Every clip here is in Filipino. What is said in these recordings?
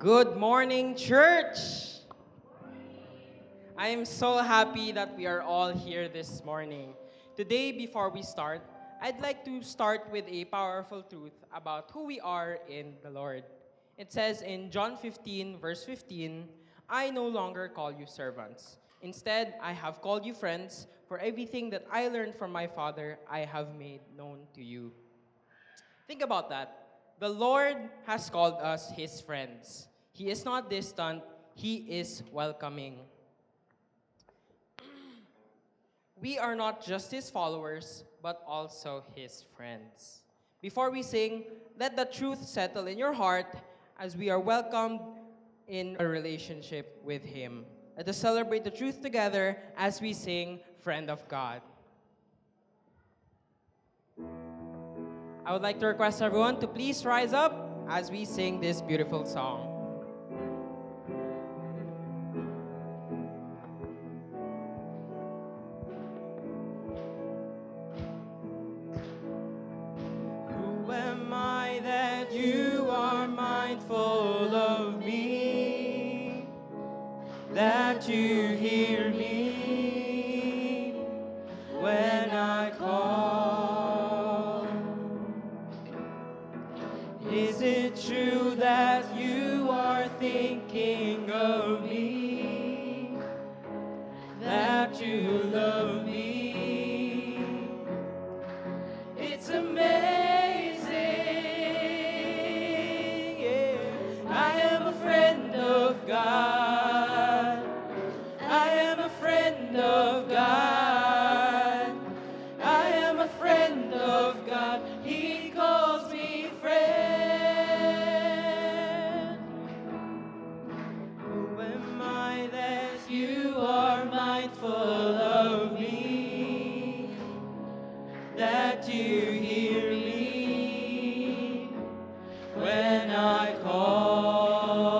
Good morning, church! I am so happy that we are all here this morning. Today, before we start, I'd like to start with a powerful truth about who we are in the Lord. It says in John 15, verse 15, I no longer call you servants. Instead, I have called you friends, for everything that I learned from my Father, I have made known to you. Think about that. The Lord has called us His friends. He is not distant, He is welcoming. We are not just His followers, but also His friends. Before we sing, let the truth settle in your heart as we are welcomed in a relationship with Him. Let us celebrate the truth together as we sing Friend of God. I would like to request everyone to please rise up as we sing this beautiful song. Who am I that you are mindful of me? That you hear me when I call? Is it true that you are thinking of me? That you love me? It's amazing. Yeah. I am a friend of God. I am a friend of God. I am a friend of God. He calls me friend. Who am I that you are mindful of me? That you hear me when I call?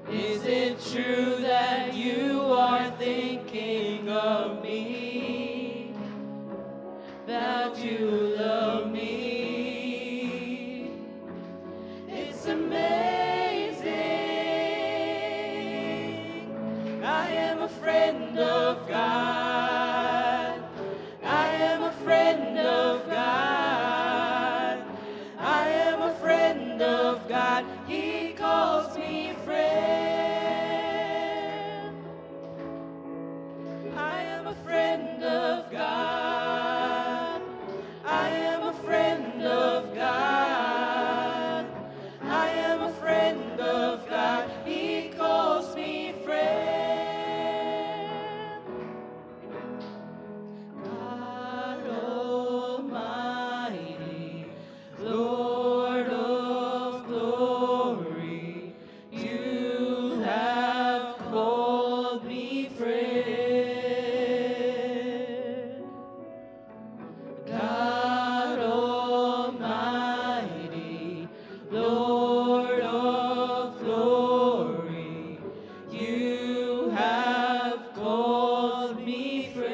Is it true that you are thinking of me? That you love me? It's amazing. I am a friend of God. I am a friend of God. I am a friend of God. He calls me friend. I am a friend of God. I am a friend of God. I am a friend of God. He calls me friend. God Almighty, Lord of glory, you have called me friend. God Almighty, Lord of glory, you have called me friend.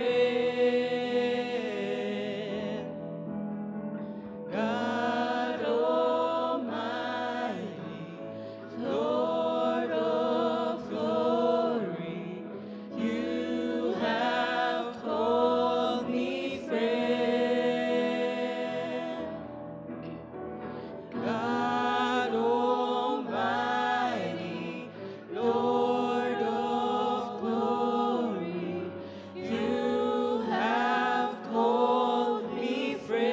God Almighty, Lord of glory, you have called me friend. God Almighty, Lord of glory, you have called me friend.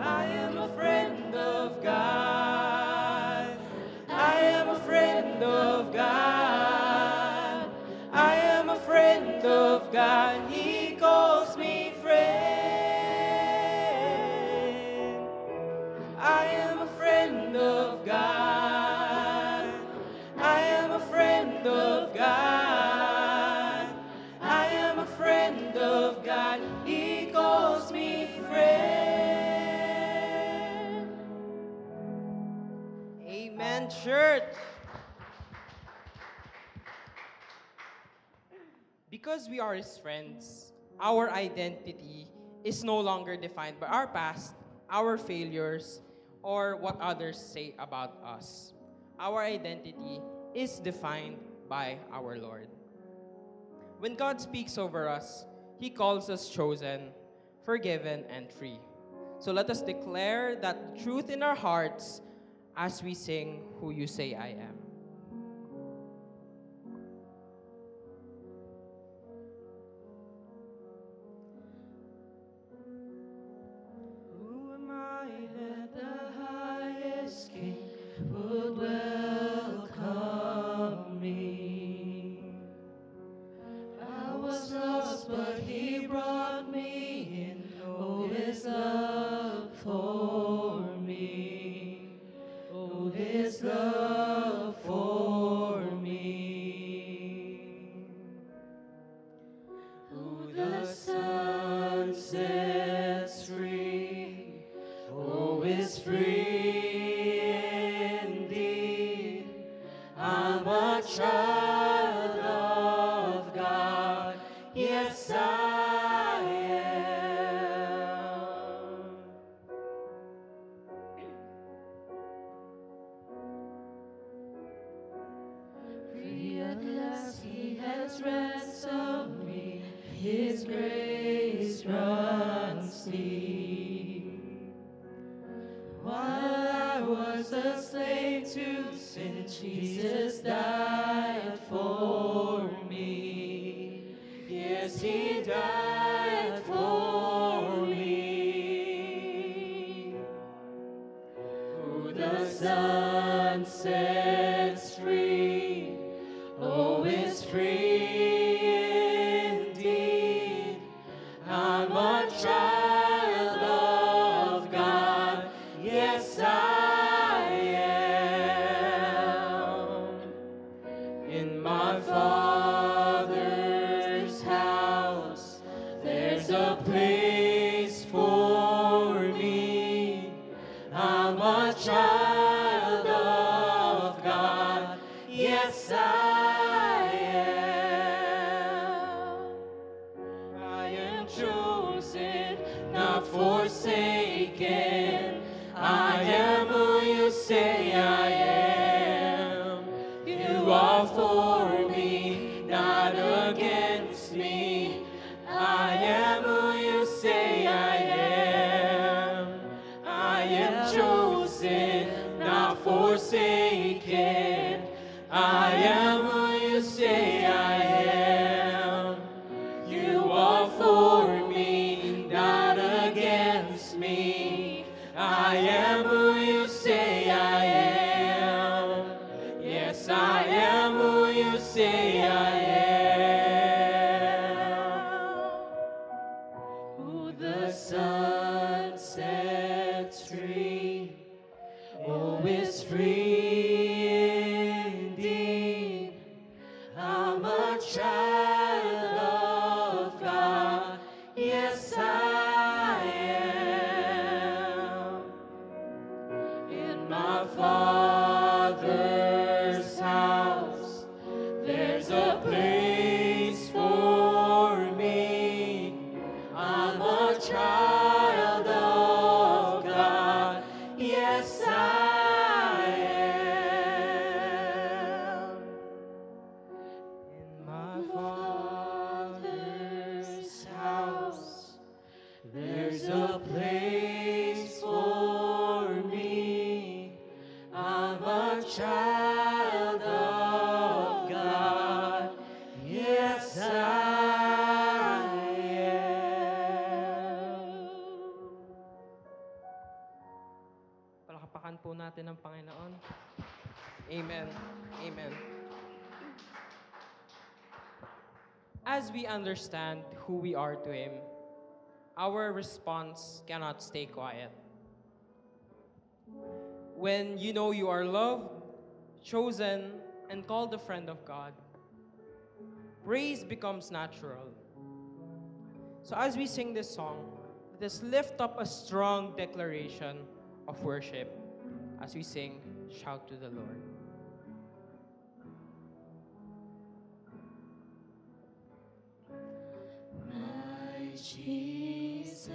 I am a friend of God. I am a friend of God. I am a friend of God. He calls me friend. I am a friend of God. I am a friend of God. I am a friend of God. He calls me friend. Amen, church. Because we are His friends, our identity is no longer defined by our past, our failures, or what others say about us. Our identity is defined by our Lord. When God speaks over us, He calls us chosen, forgiven, and free. So let us declare that truth in our hearts as we sing Who You Say I Am. Who am I that the highest King would welcome me? I was lost, but He brought me in. Oh, His love for me. Oh, His love for me. Who the Son sets free, oh, is free indeed. I'm a child of God, yes I am. Free at last He has ransomed me, His grace runs deep. While I was a slave to sin, Jesus died for me. Yes, He died for me. Who the Son sets free, oh, is free indeed. I'm a child of God, yes I am. In my Father's house, there's a place for me. I'm a child of God, yes I am. I am chosen, not forsaken. I am who you say I am. You are for me, not against me. I am who you say I am. I am chosen, not forsaken. I am who you say I am. You are for me, not against me. I am who you say I am. Yes, I am who you say I am. Who the Son sets free, oh, is free indeed. I'm a child of God, yes I am. In my Father's house, there's a place for me. I'm a child of God, yes I am. In my Father's house, there's a place for me. I'm a child of God, yes I am. Palakpakan po natin ang Panginoon. Amen. Amen. As we understand who we are to Him, our response cannot stay quiet. When you know you are loved, chosen, and called a friend of God, praise becomes natural. So as we sing this song, let us lift up a strong declaration of worship as we sing Shout to the Lord. My Jesus,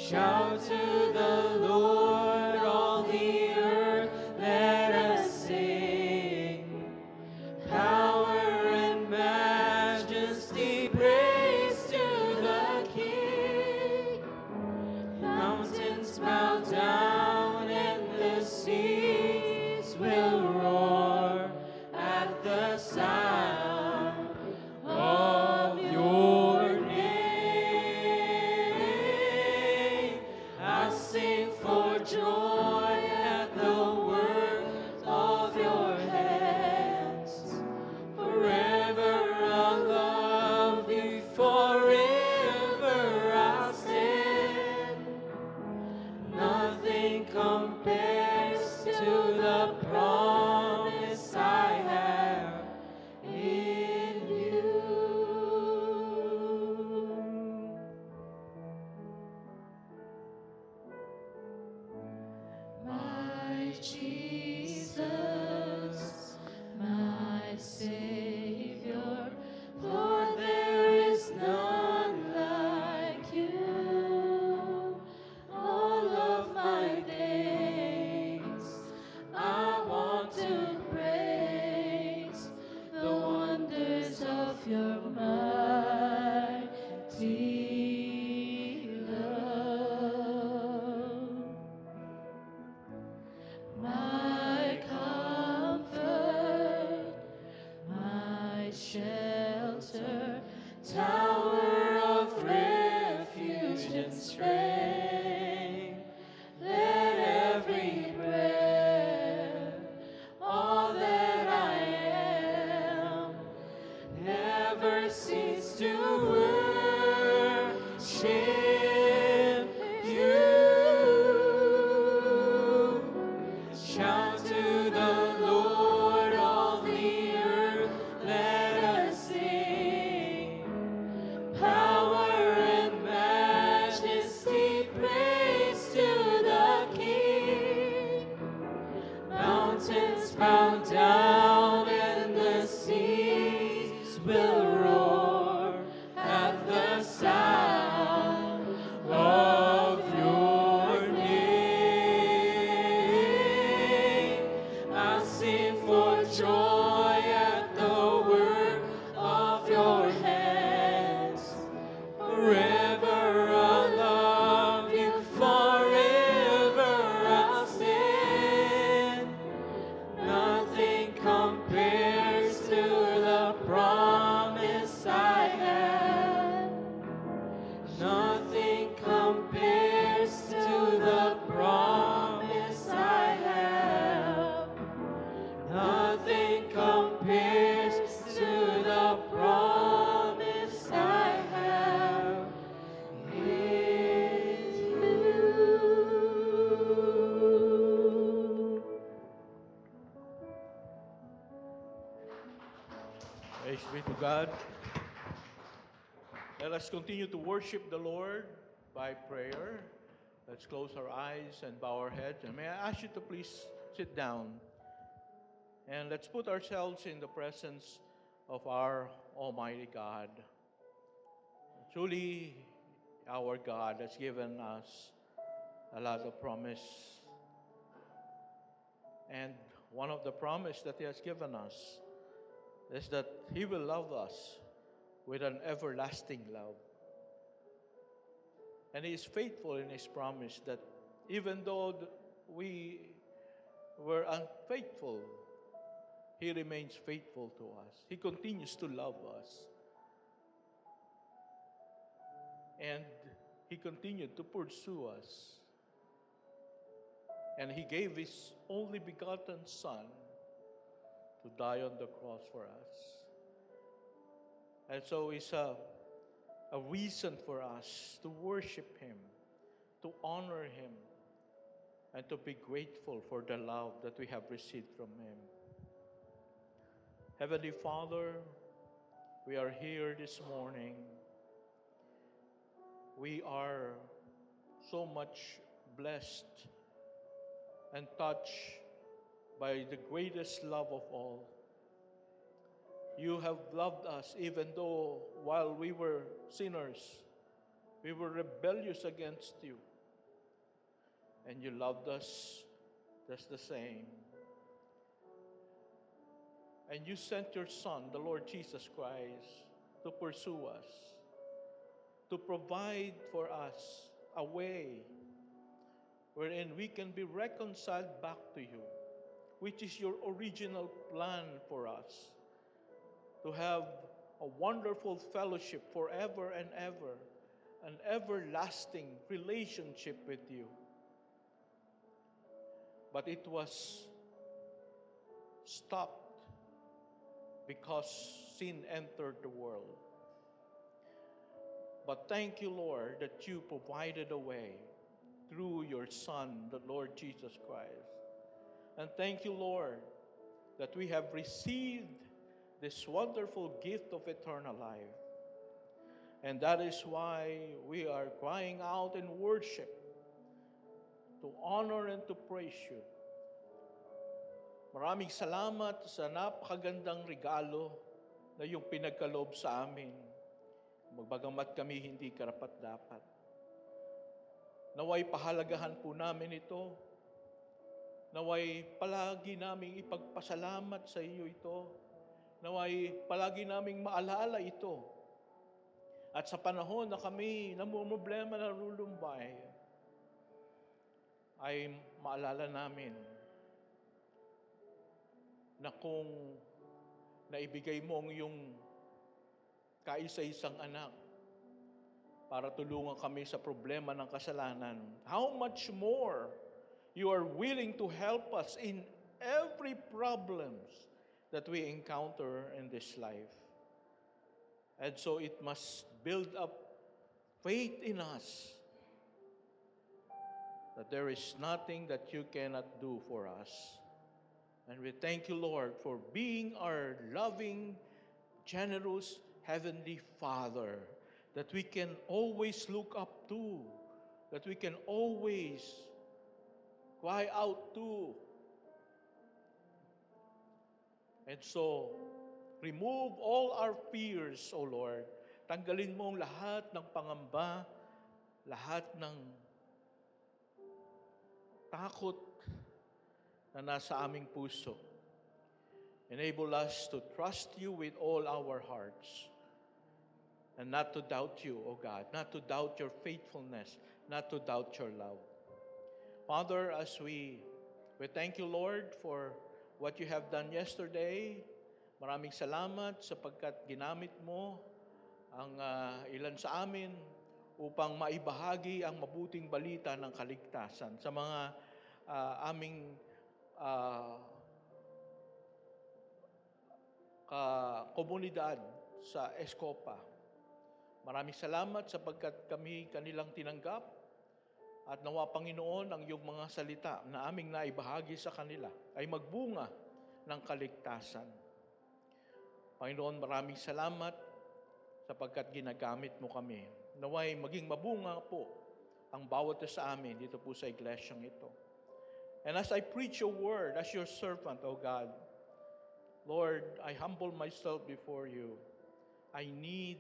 Shout to the Lord, all the earth, let us sing. Power and majesty, praise to the King. Mountains bow down and the seas will roar at the sound of your name. I sing for joy at the work of your hands. Forever I'll love you, forever I'll stand. Nothing compares to the promise I have in you. My Jesus, my Savior, Lord, there is none like you. All of my days, I want to praise the wonders of your mighty love. My comfort, my shelter, tower of refuge and strength. Let every breath, all that I am, never cease to worship you. Shout to the Lord, all the earth, let us sing. Power and majesty, praise to the King. Mountains bow down and the seas will roar at the sound of your name. I sing for joy at the work of your hands. Forever I'll love you, forever I'll stand. Nothing compares to the promise I have. Nothing compares to the promise I have. Nothing compares to the promise I have in you. Praise be to God. Let us continue to worship the Lord by prayer. Let's close our eyes and bow our heads. And may I ask you to please sit down. And let's put ourselves in the presence of our Almighty God. Truly, our God has given us a lot of promise. And one of the promise that He has given us is that He will love us with an everlasting love. And He is faithful in His promise that even though we were unfaithful, He remains faithful to us. He continues to love us. And He continued to pursue us. And He gave His only begotten Son to die on the cross for us. And so it's a reason for us to worship Him, to honor Him, and to be grateful for the love that we have received from Him. Heavenly Father, we are here this morning. We are so much blessed and touched by the greatest love of all. You have loved us even though while we were sinners, we were rebellious against you. and you loved us just the same. And you sent your Son, the Lord Jesus Christ, to pursue us, to provide for us a way wherein we can be reconciled back to you, which is your original plan for us, to have a wonderful fellowship forever and ever, an everlasting relationship with you. But it was stopped because sin entered the world. But thank you, Lord, that you provided a way through your Son, the Lord Jesus Christ. And thank you, Lord, that we have received this wonderful gift of eternal life. And that is why we are crying out in worship to honor and to praise you. Maraming salamat sa napakagandang regalo na yung pinagkaloob sa amin. Magbagamat kami hindi karapat-dapat. Naway pahalagahan po namin ito. Naway palagi naming ipagpasalamat sa iyo ito. Naway palagi naming maalala ito. At sa panahon na kami namumroblema na lulumbay, ay maalala namin na kung naibigay mo ang iyong kaisa-isang anak para tulungan kami sa problema ng kasalanan, how much more you are willing to help us in every problems that we encounter in this life. And so it must build up faith in us that there is nothing that you cannot do for us. And we thank you, Lord, for being our loving, generous, Heavenly Father, that we can always look up to, that we can always cry out to. And so, remove all our fears, O Lord. Tanggalin mo ang lahat ng pangamba, lahat ng takot na nasa aming puso. Enable us to trust you with all our hearts and not to doubt you, O God, not to doubt your faithfulness, not to doubt your love. Father, as we thank you, Lord, for what you have done yesterday. Maraming salamat sapagkat ginamit mo ang ilan sa amin upang maibahagi ang mabuting balita ng kaligtasan sa mga aming komunidad sa Escopa. Maraming salamat sapagkat kami kanilang tinanggap at nawa, Panginoon, ang iyong mga salita na aming naibahagi sa kanila ay magbunga ng kaligtasan. Panginoon, maraming salamat sapagkat ginagamit mo kami. Naway maging mabunga po ang bawat sa amin dito po sa iglesyang ito. And as I preach your word, as your servant, O God, Lord, I humble myself before you. I need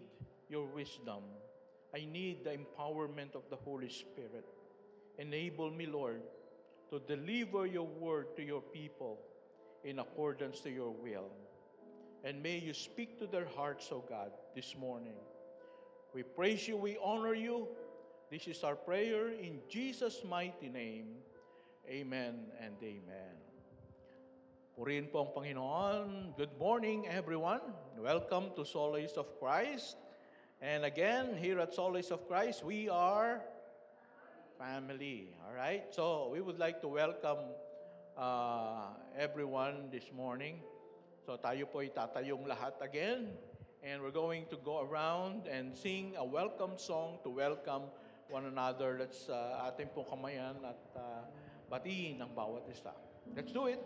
your wisdom. I need the empowerment of the Holy Spirit. Enable me, Lord, to deliver your word to your people in accordance to your will. And may you speak to their hearts, O God, this morning. We praise you, we honor you. This is our prayer in Jesus' mighty name. Amen and amen. Purihin po ang Panginoon. Good morning, everyone. Welcome to Solace of Christ. And again, here at Solace of Christ, we are family. All right? So, we would like to welcome everyone this morning. So, tayo po itatayong lahat again. And we're going to go around and sing a welcome song to welcome one another. Let's ating po kamayan at batiin ang bawat isa. Let's do it.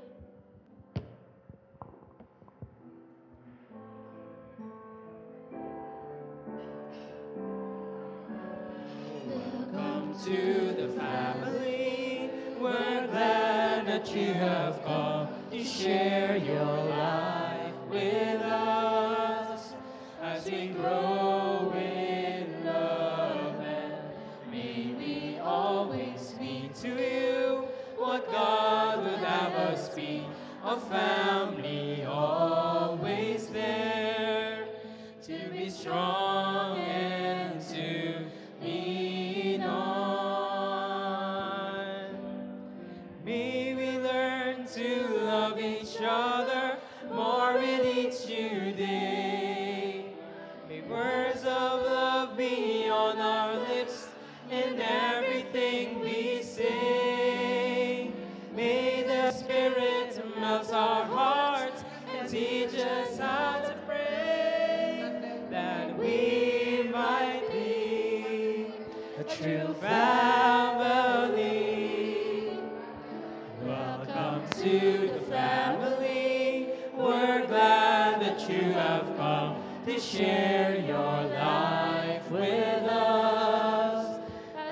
Welcome to the family. We're glad that you have come to share your life with us as we grow in love, and may we always be to you a family always there, to be strong and to lean on. May we learn to love each other more with each new day. May words of love be on our lips and everything we say. May the Spirit melt our hearts and teach us how to pray, that we might be a true family. Welcome to the family. We're glad that you have come to share your life with us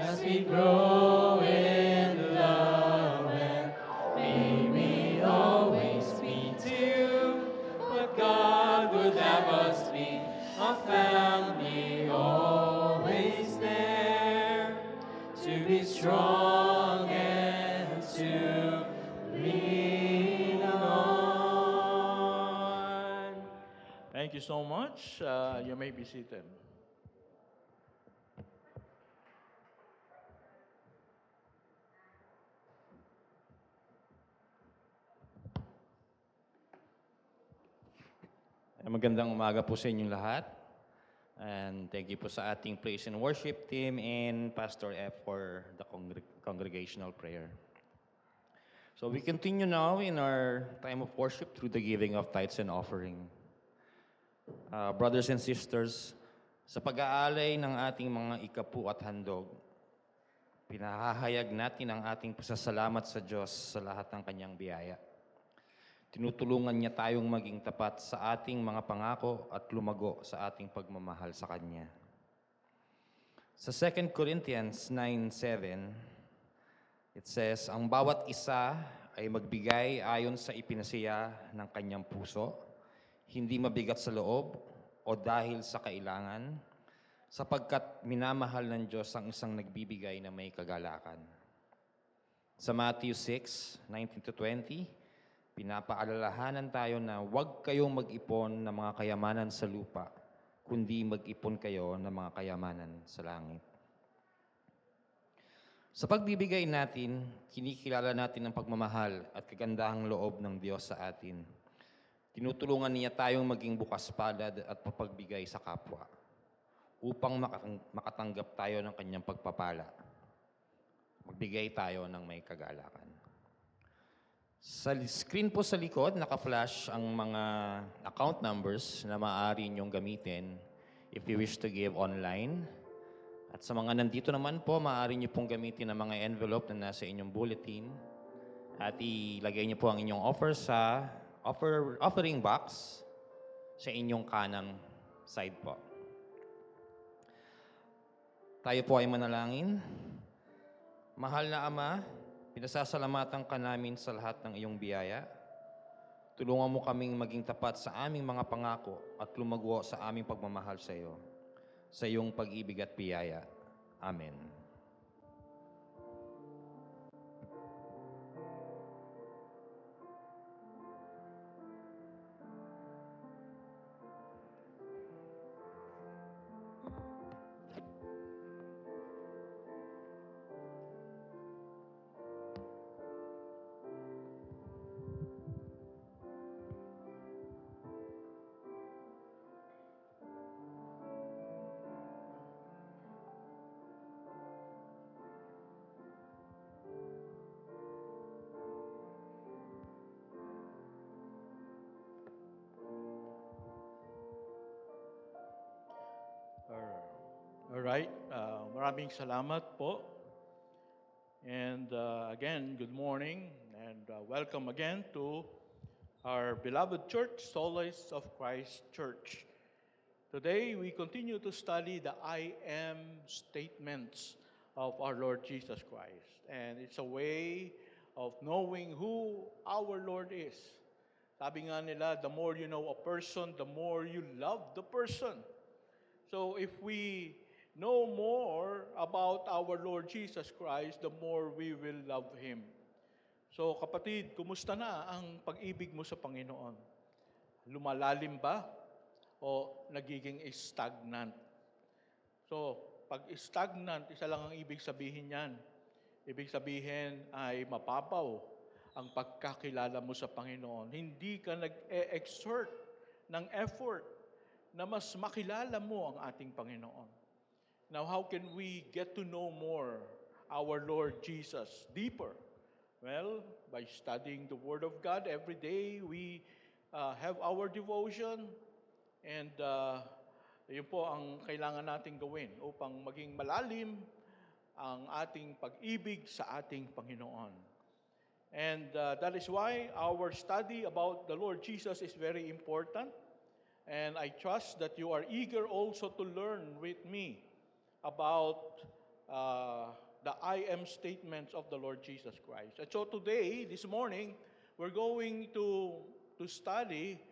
as we grow in love, and may we always be to what God would have us be, a family always there, to be strong and to lean on. Thank you so much. You may be seated. Magandang umaga po sa inyong lahat. And thank you po sa ating praise and worship team and Pastor F for the congregational prayer. So we continue now in our time of worship through the giving of tithes and offering. Brothers and sisters, sa pag-aalay ng ating mga ikapu at handog, pinahahayag natin ang ating pasasalamat sa Diyos sa lahat ng kanyang biyaya. Tinutulungan niya tayong maging tapat sa ating mga pangako at lumago sa ating pagmamahal sa Kanya. Sa 2 Corinthians 9:7, it says, ang bawat isa ay magbigay ayon sa ipinasiya ng kanyang puso, hindi mabigat sa loob o dahil sa kailangan, sapagkat minamahal ng Diyos ang isang nagbibigay na may kagalakan. Sa Matthew 6:19-20, pinapaalalahanan tayo na huwag kayong mag-ipon ng mga kayamanan sa lupa, kundi mag-ipon kayo ng mga kayamanan sa langit. Sa pagbibigay natin, kinikilala natin ang pagmamahal at kagandahang loob ng Diyos sa atin. Tinutulungan niya tayong maging bukas palad at papagbigay sa kapwa upang makatanggap tayo ng kanyang pagpapala. Magbigay tayo ng may kagalakan. Sa screen po sa likod, naka-flash ang mga account numbers na maaari niyong gamitin if you wish to give online. At sa mga nandito naman po, maaari niyo pong gamitin ang mga envelope na nasa inyong bulletin at ilagay niyo po ang inyong offer sa offering box sa inyong kanang side po. Tayo po ay manalangin. Mahal na Ama, pinasasalamatan ka namin sa lahat ng iyong biyaya. Tulungan mo kaming maging tapat sa aming mga pangako at lumago sa aming pagmamahal sa iyo, sa iyong pag-ibig at biyaya. Amen. Alright, maraming salamat po. And again, good morning and welcome again to our beloved church, Solace of Christ Church. Today, we continue to study the I am statements of our Lord Jesus Christ. And it's a way of knowing who our Lord is. Sabi nga nila, the more you know a person, the more you love the person. So if we know more about our Lord Jesus Christ, the more we will love Him. So kapatid, kumusta na ang pag-ibig mo sa Panginoon? Lumalalim ba o nagiging stagnant? So, pag stagnant, isa lang ang ibig sabihin niyan. Ibig sabihin ay mapapaw ang pagkakilala mo sa Panginoon. Hindi ka nag-exert ng effort na mas makilala mo ang ating Panginoon. Now, how can we get to know more our Lord Jesus deeper? Well, by studying the Word of God every day, we have our devotion, and yun po ang kailangan nating gawin upang maging malalim ang ating pag-ibig sa ating Panginoon. And that is why our study about the Lord Jesus is very important. And I trust that you are eager also to learn with me about the I am statements of the Lord Jesus Christ. And so today, this morning, we're going to study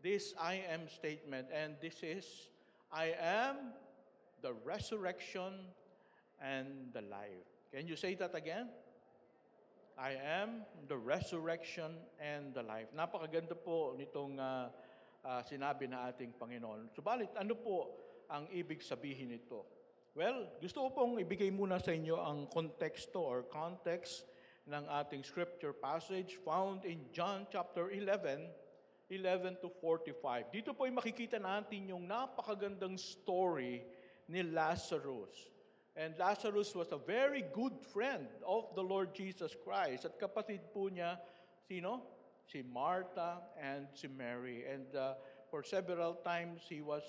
this I am statement. And this is, I am the resurrection and the life. Can you say that again? I am the resurrection and the life. Napakaganda po nitong sinabi na ating Panginoon. Subalit, ano po ang ibig sabihin nito? Well, gusto ko pong ibigay muna sa inyo ang konteksto or context ng ating scripture passage found in John chapter 11, 11 to 45. Dito po ay makikita natin yung napakagandang story ni Lazarus. And Lazarus was a very good friend of the Lord Jesus Christ. At kapatid po niya, sino? Si Martha and si Mary. And for several times, he was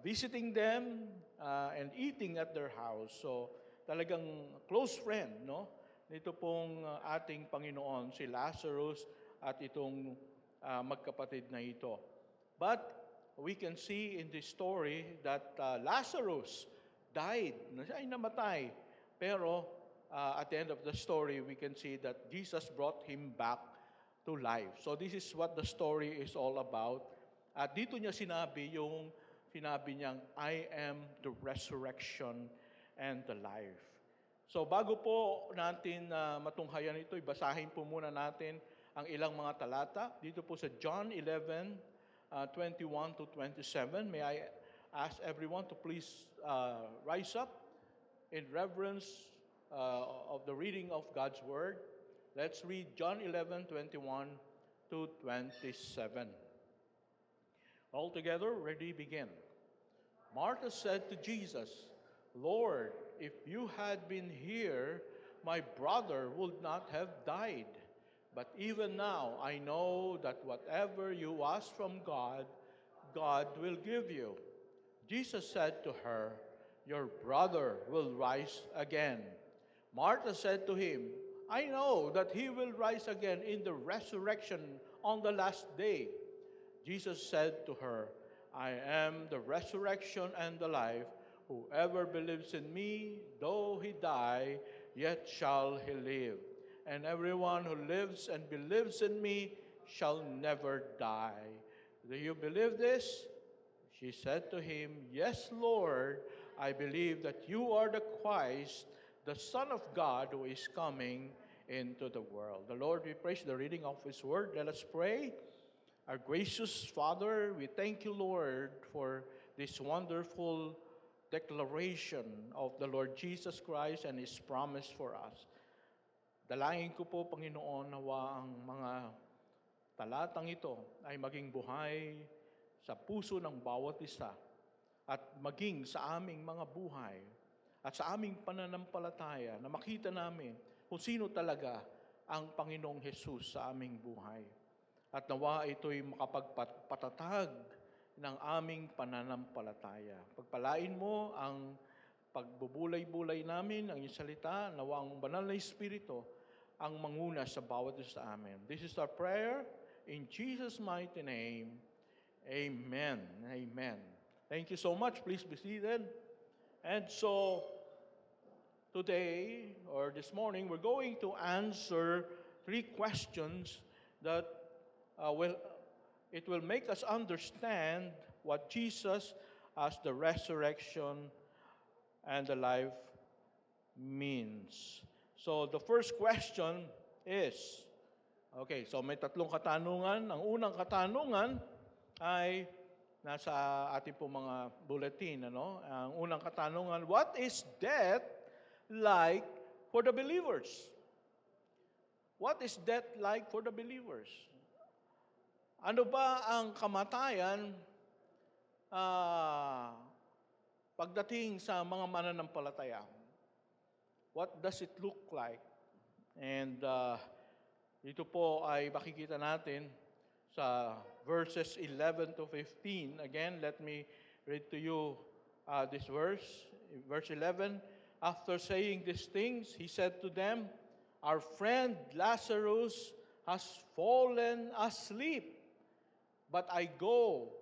visiting them and eating at their house. So talagang close friend, no? Nito pong ating Panginoon, si Lazarus at itong magkapatid na ito. But we can see in this story that Lazarus died. Siya ay namatay. Pero at the end of the story, we can see that Jesus brought him back to life. So this is what the story is all about. At dito niya sinabi niyang, I am the resurrection and the life. So bago po natin matunghayan ito, ibasahin po muna natin ang ilang mga talata. Dito po sa John 11, 21 to 27. May I ask everyone to please rise up in reverence of the reading of God's Word. Let's read John 11, 21 to 27. All together, ready, begin. Martha said to Jesus, Lord, if you had been here, my brother would not have died. But even now, I know that whatever you ask from God, God will give you. Jesus said to her, your brother will rise again. Martha said to him, I know that he will rise again in the resurrection on the last day. Jesus said to her, I am the resurrection and the life. Whoever believes in me, though he die, yet shall he live. And everyone who lives and believes in me shall never die. Do you believe this? She said to him, Yes, Lord, I believe that you are the Christ, the Son of God who is coming into the world. The Lord, we praise the reading of His Word. Let us pray. Our gracious Father, we thank you, Lord, for this wonderful declaration of the Lord Jesus Christ and His promise for us. Dalangin ko po, Panginoon, nawa ang mga talatang ito ay maging buhay sa puso ng bawat isa at maging sa aming mga buhay at sa aming pananampalataya na makita namin kung sino talaga ang Panginoong Hesus sa aming buhay. At nawa ito'y makapagpatatag ng aming pananampalataya. Pagpalain mo ang pagbubulay-bulay namin, ang iyong salita, nawa ang banal na Espiritu ang manguna sa bawat isa sa amin. This is our prayer in Jesus' mighty name. Amen. Amen. Thank you so much. Please be seated. And so, today, or this morning, we're going to answer 3 questions that it will make us understand what Jesus as the resurrection and the life means. So, the first question is? Okay, so may tatlong katanungan. Ang unang katanungan ay nasa ating po mga bulletin. Ano? Ang unang katanungan, what is death like for the believers? What is death like for the believers? Ano ba ang kamatayan pagdating sa mga mananampalataya? What does it look like? And dito po ay makikita natin sa verses 11 to 15. Again, let me read to you this verse. Verse 11, after saying these things, he said to them, our friend Lazarus has fallen asleep, but I go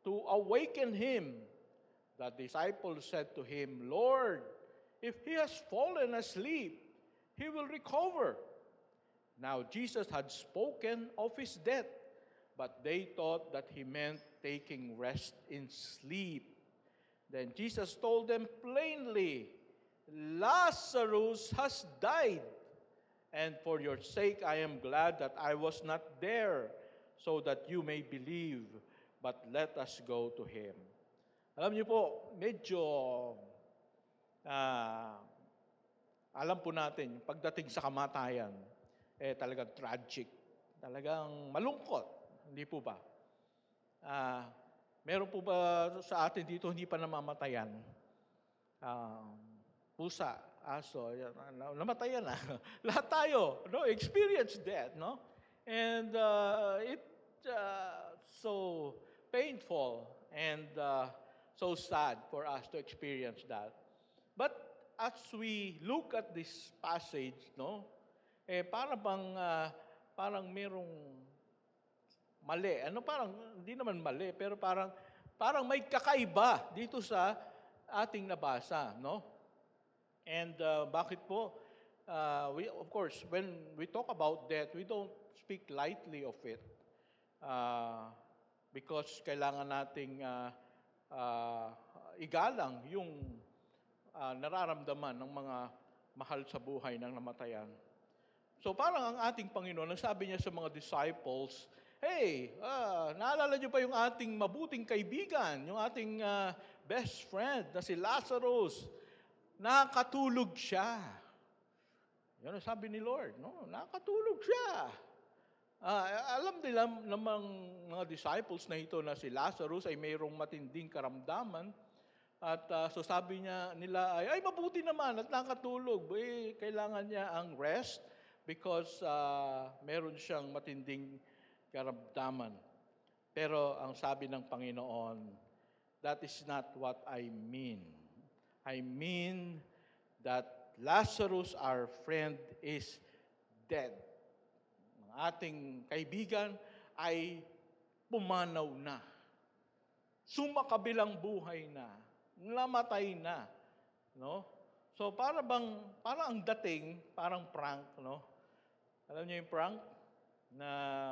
to awaken him. The disciples said to him, Lord, if he has fallen asleep, he will recover. Now Jesus had spoken of his death, but they thought that he meant taking rest in sleep. Then Jesus told them plainly, Lazarus has died, and for your sake I am glad that I was not there, so that you may believe, but let us go to him. Alam niyo po, medyo alam po natin, pagdating sa kamatayan, talagang tragic, talagang malungkot, hindi po ba? Meron po ba sa atin dito hindi pa namamatayan? Pusa, aso, namatayan na. Lahat tayo, no, experience death, no? And it's so painful and so sad for us to experience that. But as we look at this passage, no, parang merong mali. Parang hindi naman mali, pero parang may kakaiba dito sa ating nabasa, no? And bakit po? Of course, when we talk about death, we don't speak lightly of it. Because kailangan nating igalang yung nararamdaman ng mga mahal sa buhay ng namatayan. So parang ang ating Panginoon, ang sabi niya sa mga disciples, hey, naalala niyo pa yung ating mabuting kaibigan, yung ating best friend na si Lazarus, nakatulog siya. Yan ang sabi ni Lord, no? Nakatulog siya. Alam nila namang mga disciples na ito na si Lazarus ay mayroong matinding karamdaman. At so sabi nila ay mabuti naman at nakatulog. Kailangan niya ang rest because meron siyang matinding karamdaman. Pero ang sabi ng Panginoon, that is not what I mean. I mean that Lazarus, our friend, is dead. Ang ating kaibigan ay pumanaw na. Sumakabilang buhay na. Namatay na. No? So parang ang dating, parang prank, no? Alam niyo yung prank? Na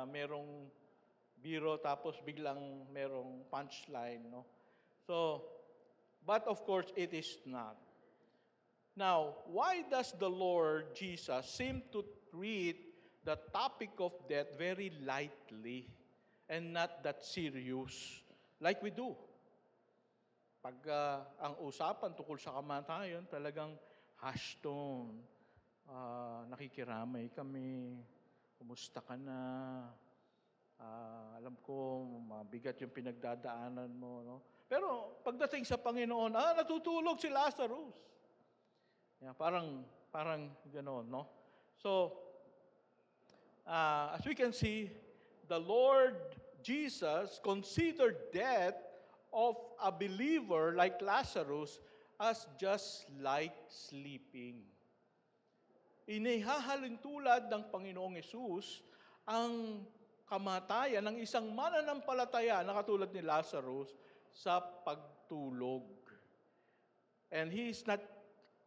merong biro tapos biglang merong punchline, no? So, but of course, it is not. Now, why does the Lord Jesus seem to treat the topic of death very lightly and not that serious like we do? Pag ang usapan tungkol sa kamatayan, talagang hush tone, nakikiramay kami, kumusta ka na, alam ko, mabigat yung pinagdadaanan mo, no? Pero pagdating sa Panginoon, natutulog si Lazarus. Yeah, parang gano'n, no? So, as we can see, the Lord Jesus considered death of a believer like Lazarus as just like sleeping. Inihahalin tulad ng Panginoong Yesus ang kamatayan ng isang mananampalataya na katulad ni Lazarus sa pagtulog. And he is not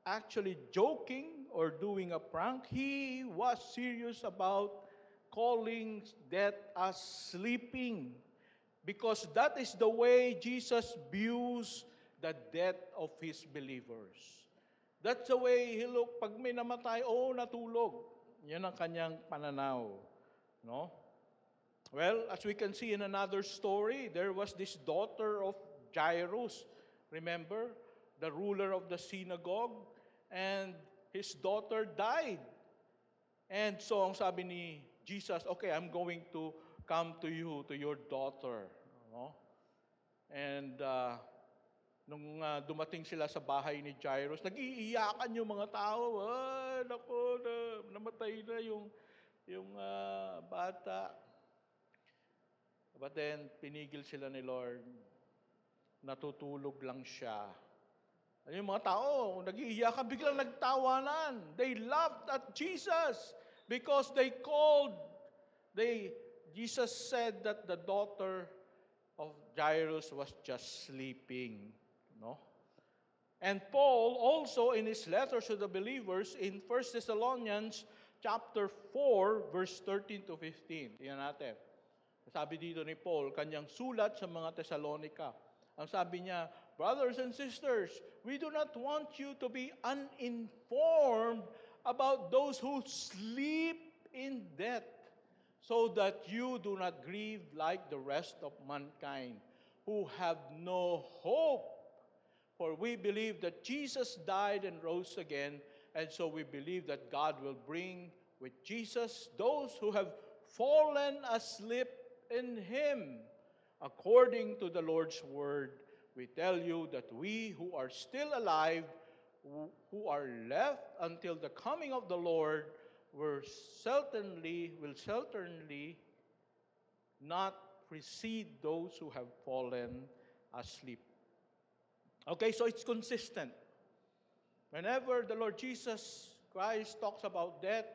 actually joking or doing a prank. He was serious about calling death as sleeping. Because that is the way Jesus views the death of His believers. That's the way He look. Pag may namatay, natulog. Yan ang kanyang pananaw. No? Well, as we can see in another story, there was this daughter of Jairus. Remember? The ruler of the synagogue. And his daughter died. And so, ang sabi ni Jesus, okay, I'm going to come to you, to your daughter. No? And nung dumating sila sa bahay ni Jairus, nag-iiyakan yung mga tao. Ay, naku, namatay na yung bata. But then, pinigil sila ni Lord. Natutulog lang siya. Yung mga tao, nag-iiyakan, biglang nagtawanan. They laughed at Jesus because Jesus said that the daughter of Jairus was just sleeping. No? And Paul also in his letters to the believers in 1 Thessalonians chapter 4, verse 13 to 15. Tingnan natin. Sabi dito ni Paul, kanyang sulat sa mga Thessalonica. Ang sabi niya, brothers and sisters, we do not want you to be uninformed about those who sleep in death, so that you do not grieve like the rest of mankind, who have no hope. For we believe that Jesus died and rose again, and so we believe that God will bring with Jesus those who have fallen asleep in Him. According to the Lord's word, we tell you that we who are still alive, who are left until the coming of the Lord, will certainly not precede those who have fallen asleep. Okay, so it's consistent. Whenever the Lord Jesus Christ talks about death,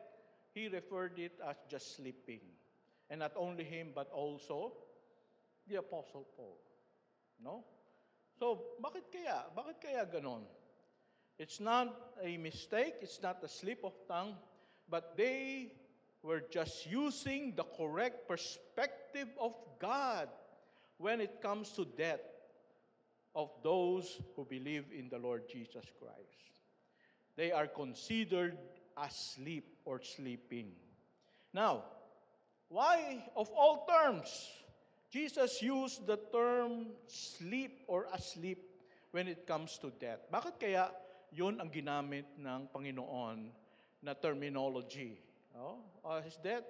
He referred it as just sleeping. And not only Him, but also the Apostle Paul. No? So, bakit kaya? Bakit kaya ganon? It's not a mistake, it's not a slip of tongue, but they were just using the correct perspective of God when it comes to death of those who believe in the Lord Jesus Christ. They are considered asleep or sleeping. Now, why of all terms Jesus used the term sleep or asleep when it comes to death? Bakit kaya yun ang ginamit ng Panginoon na terminology? Oh, is death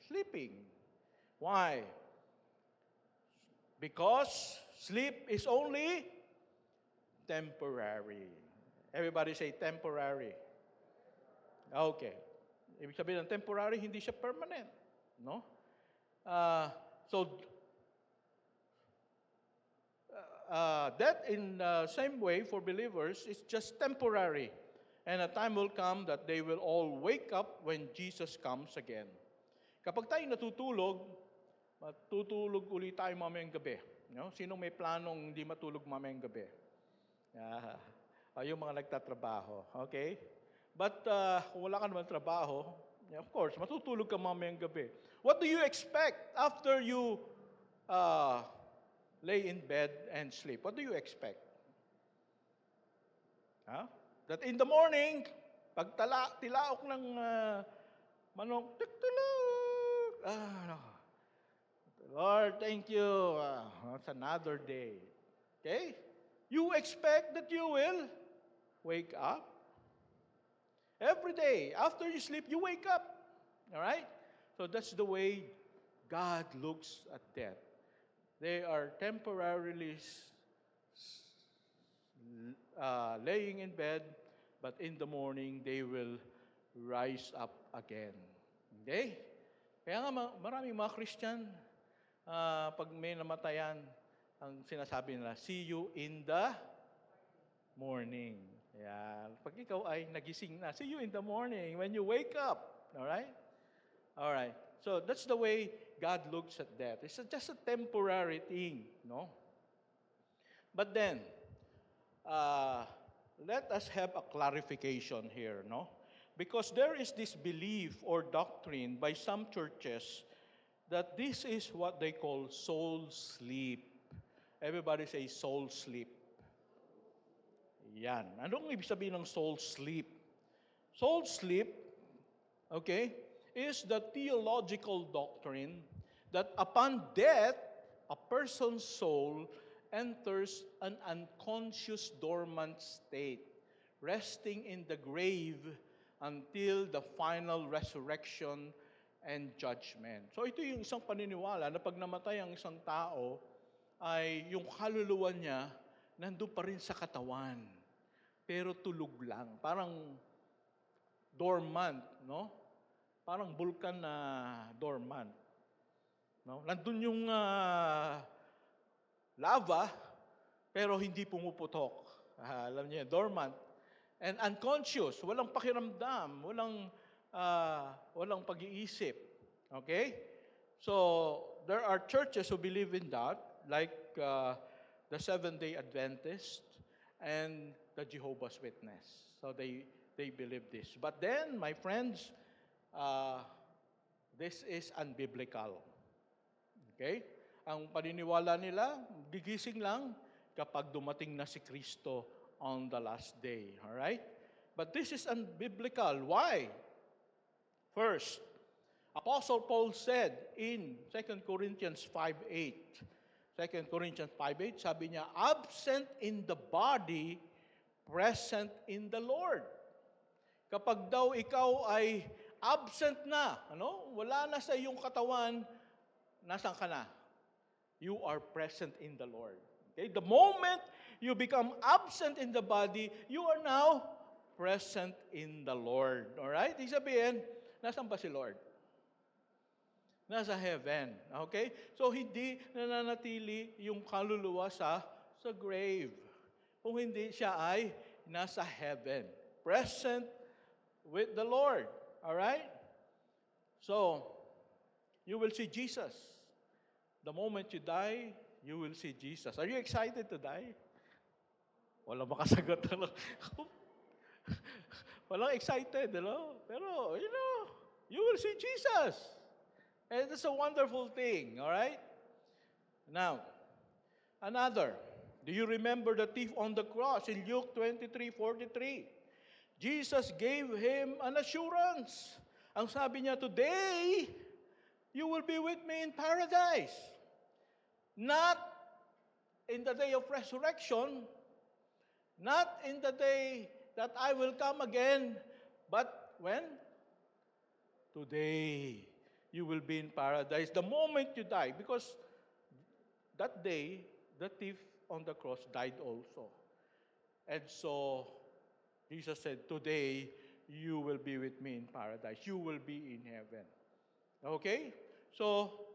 sleeping? Why? Because sleep is only temporary. Everybody say temporary. Okay. Ibig sabihin ng temporary, hindi siya permanent. No? Death in the same way for believers is just temporary. And a time will come that they will all wake up when Jesus comes again. Kapag tayo natutulog, matutulog ulit tayo mamayang gabi. No? Sinong may planong hindi matulog mamayang gabi? Yung mga nagtatrabaho. Okay? But kung wala ka naman trabaho, of course, matutulog ka mamayang gabi. What do you expect after you lay in bed and sleep? What do you expect? That in the morning, pag tilaok ng manok, Lord, thank you. It's another day. Okay? You expect that you will wake up. Every day, after you sleep, you wake up. All right? So that's the way God looks at death. They are temporarily laying in bed, but in the morning, they will rise up again. Okay? Kaya nga maraming mga Christian, pag may namatayan, ang sinasabi nila, see you in the morning. Yan. Pag ikaw ay nagising na, see you in the morning when you wake up. Alright? Alright. So that's the way God looks at death. It's just a temporary thing, no? But then, let us have a clarification here, no? Because there is this belief or doctrine by some churches that this is what they call soul sleep. Everybody say soul sleep. Yan. Anong ibig sabihin ng soul sleep? Soul sleep okay, is the theological doctrine that upon death, a person's soul enters an unconscious dormant state, resting in the grave until the final resurrection and judgment. So ito yung isang paniniwala na pag namatay ang isang tao, ay yung kaluluwa niya nandun pa rin sa katawan. Pero tulog lang. Parang dormant, no? Parang vulkan na dormant. No? Nandun yung lava, pero hindi pumuputok. Alam niyo, dormant. And unconscious, walang pakiramdam, walang pag-iisip. Okay? So, there are churches who believe in that, like the Seventh-day Adventist and the Jehovah's Witness. So, they believe this. But then, my friends, this is unbiblical. Okay? Ang paniniwala nila, gigising lang kapag dumating na si Kristo on the last day. All right? But this is unbiblical. Why? First, Apostle Paul said in 2 Corinthians 5:8, 2 Corinthians 5:8, sabi niya, absent in the body, present in the Lord. Kapag daw ikaw ay absent na, wala na sa iyong katawan, nasan ka na? You are present in the Lord. Okay? The moment you become absent in the body, you are now present in the Lord. Alright? Ibig sabihin, nasan ba si Lord? Nasa heaven. Okay? So, hindi nananatili yung kaluluwa sa grave. Kung hindi siya ay nasa heaven. Present with the Lord. Alright? So, you will see Jesus. The moment you die, you will see Jesus. Are you excited to die? Walang makasagot. Walang excited, Pero, you will see Jesus. And it's a wonderful thing, all right? Now, another. Do you remember the thief on the cross in Luke 23:43? Jesus gave him an assurance. Ang sabi niya, today, you will be with me in paradise. Not in the day of resurrection, not in the day that I will come again, but when? Today, you will be in paradise. The moment you die, because that day, the thief on the cross died also. And so, Jesus said, today, you will be with me in paradise. You will be in heaven. Okay? So,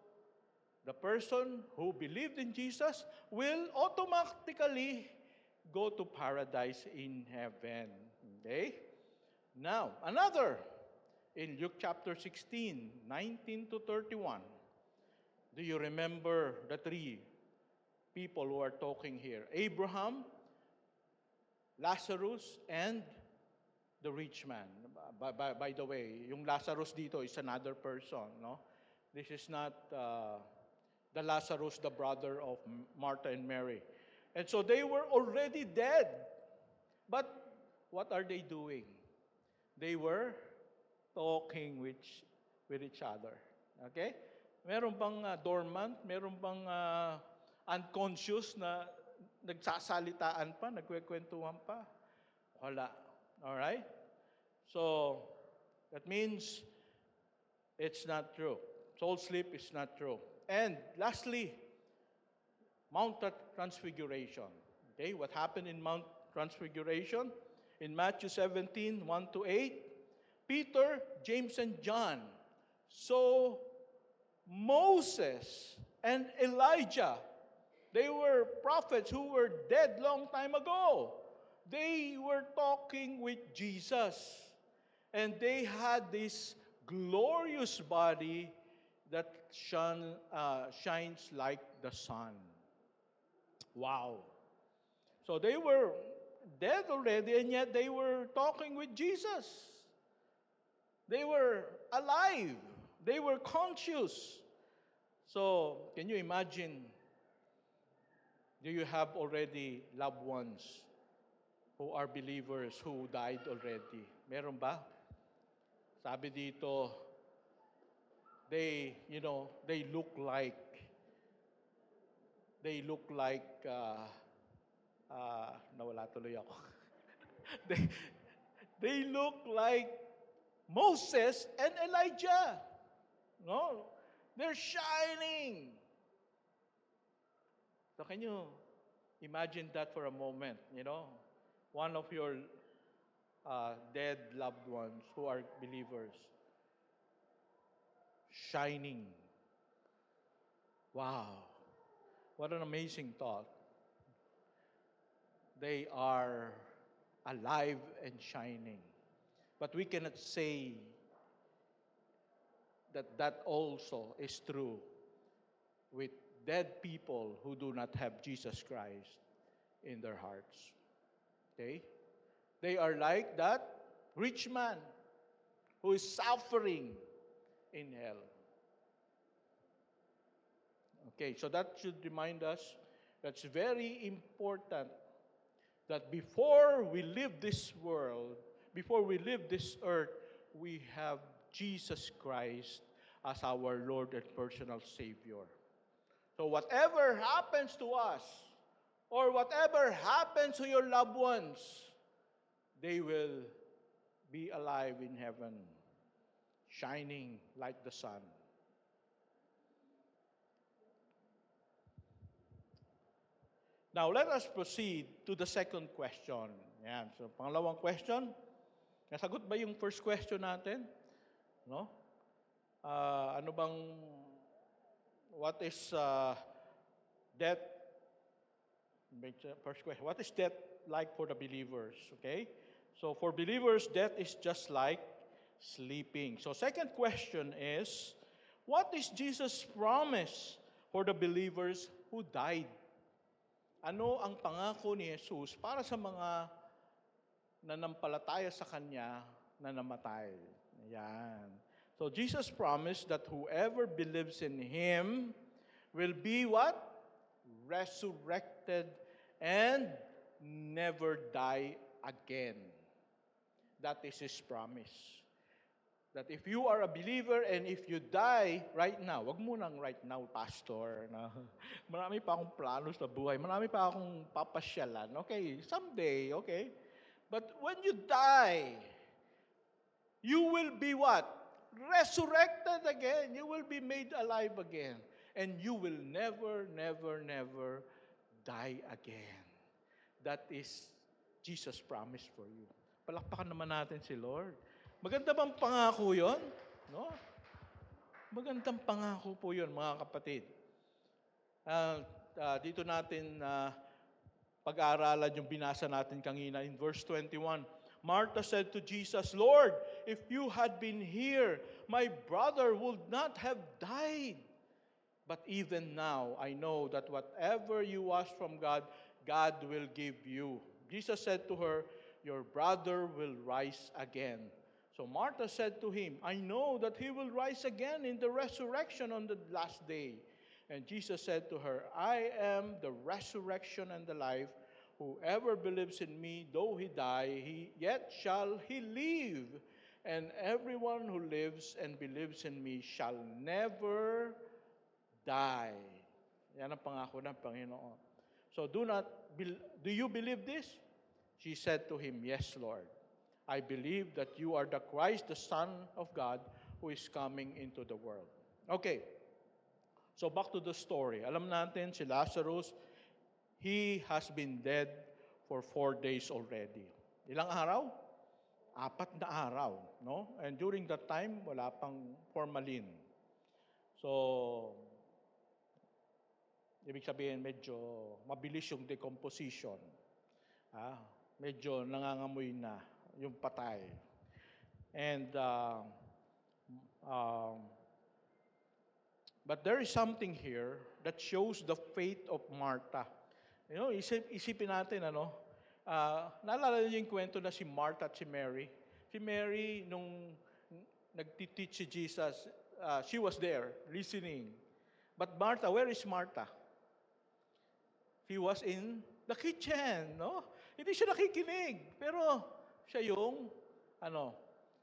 the person who believed in Jesus will automatically go to paradise in heaven. Okay? Now, another, in Luke chapter 16, 19 to 31. Do you remember the three people who are talking here? Abraham, Lazarus, and the rich man. By the way, yung Lazarus dito is another person, no? This is not the Lazarus, the brother of Martha and Mary. And so they were already dead. But what are they doing? They were talking with each other. Okay? Meron bang dormant? Meron bang unconscious na nagsasalitaan pa, nagkwekwentuhan pa? Wala. Alright? So, that means it's not true. Soul sleep is not true. And lastly, Mount Transfiguration. Okay, what happened in Mount Transfiguration? In Matthew 17, 1 to 8, Peter, James, and John saw Moses and Elijah. They were prophets who were dead long time ago. They were talking with Jesus. And they had this glorious body that shines like the sun. Wow. So they were dead already, and yet they were talking with Jesus. They were alive. They were conscious. So, can you imagine, do you have already loved ones who are believers who died already? Meron ba? Sabi dito, they, they look like, nawala tuloy ako. they, they look like Moses and Elijah. No? They're shining. So can you imagine that for a moment, One of your dead loved ones who are believers, shining. Wow. What an amazing thought. They are alive and shining. But we cannot say that that also is true with dead people who do not have Jesus Christ in their hearts. Okay? They are like that rich man who is suffering in hell. Okay, so that should remind us that's very important that before we live this world, before we live this earth, we have Jesus Christ as our Lord and personal Savior. So whatever happens to us, or whatever happens to your loved ones, they will be alive in heaven, shining like the sun. Now, let us proceed to the second question. Yan. So, pangalawang question. Nasagot ba yung first question natin? No? What is death? First question. What is death like for the believers? Okay? So, for believers, death is just like sleeping. So, second question is, what is Jesus' promise for the believers who died? Ano ang pangako ni Jesus para sa mga nanampalataya sa Kanya na namatay? Ayan. So Jesus promised that whoever believes in Him will be what? Resurrected and never die again. That is His promise. That if you are a believer and if you die right now, wag mo nang right now, pastor. No? Marami pa akong plano sa buhay. Marami pa akong papasyalan. Okay, someday, okay? But when you die, you will be what? Resurrected again. You will be made alive again. And you will never, never, never die again. That is Jesus' promise for you. Palakpakan naman natin si Lord. Maganda bang pangako yun? No? Magandang pangako po yun, mga kapatid. Dito natin pag-aaralan yung binasa natin kanina in verse 21. Martha said to Jesus, Lord, if you had been here, my brother would not have died. But even now, I know that whatever you ask from God, God will give you. Jesus said to her, your brother will rise again. So Martha said to him, I know that he will rise again in the resurrection on the last day. And Jesus said to her, I am the resurrection and the life. Whoever believes in me, though he die, yet shall he live. And everyone who lives and believes in me shall never die. Yan ang pangako ng Panginoon. So do you believe this? She said to him, yes, Lord. I believe that you are the Christ, the Son of God, who is coming into the world. Okay. So back to the story. Alam natin, si Lazarus, he has been dead for 4 days already. Ilang araw? 4 na araw. No? And during that time, wala pang formalin. So, ibig sabihin, medyo mabilis yung decomposition. Medyo nangangamoy na yung patay. And, but there is something here that shows the faith of Martha. Isipin natin, naalala niyo yung kwento na si Martha at si Mary? Si Mary, nung nagtiteach si Jesus, she was there, listening. But Martha, where is Martha? He was in the kitchen, no? Hindi siya nakikinig. Pero siya yung,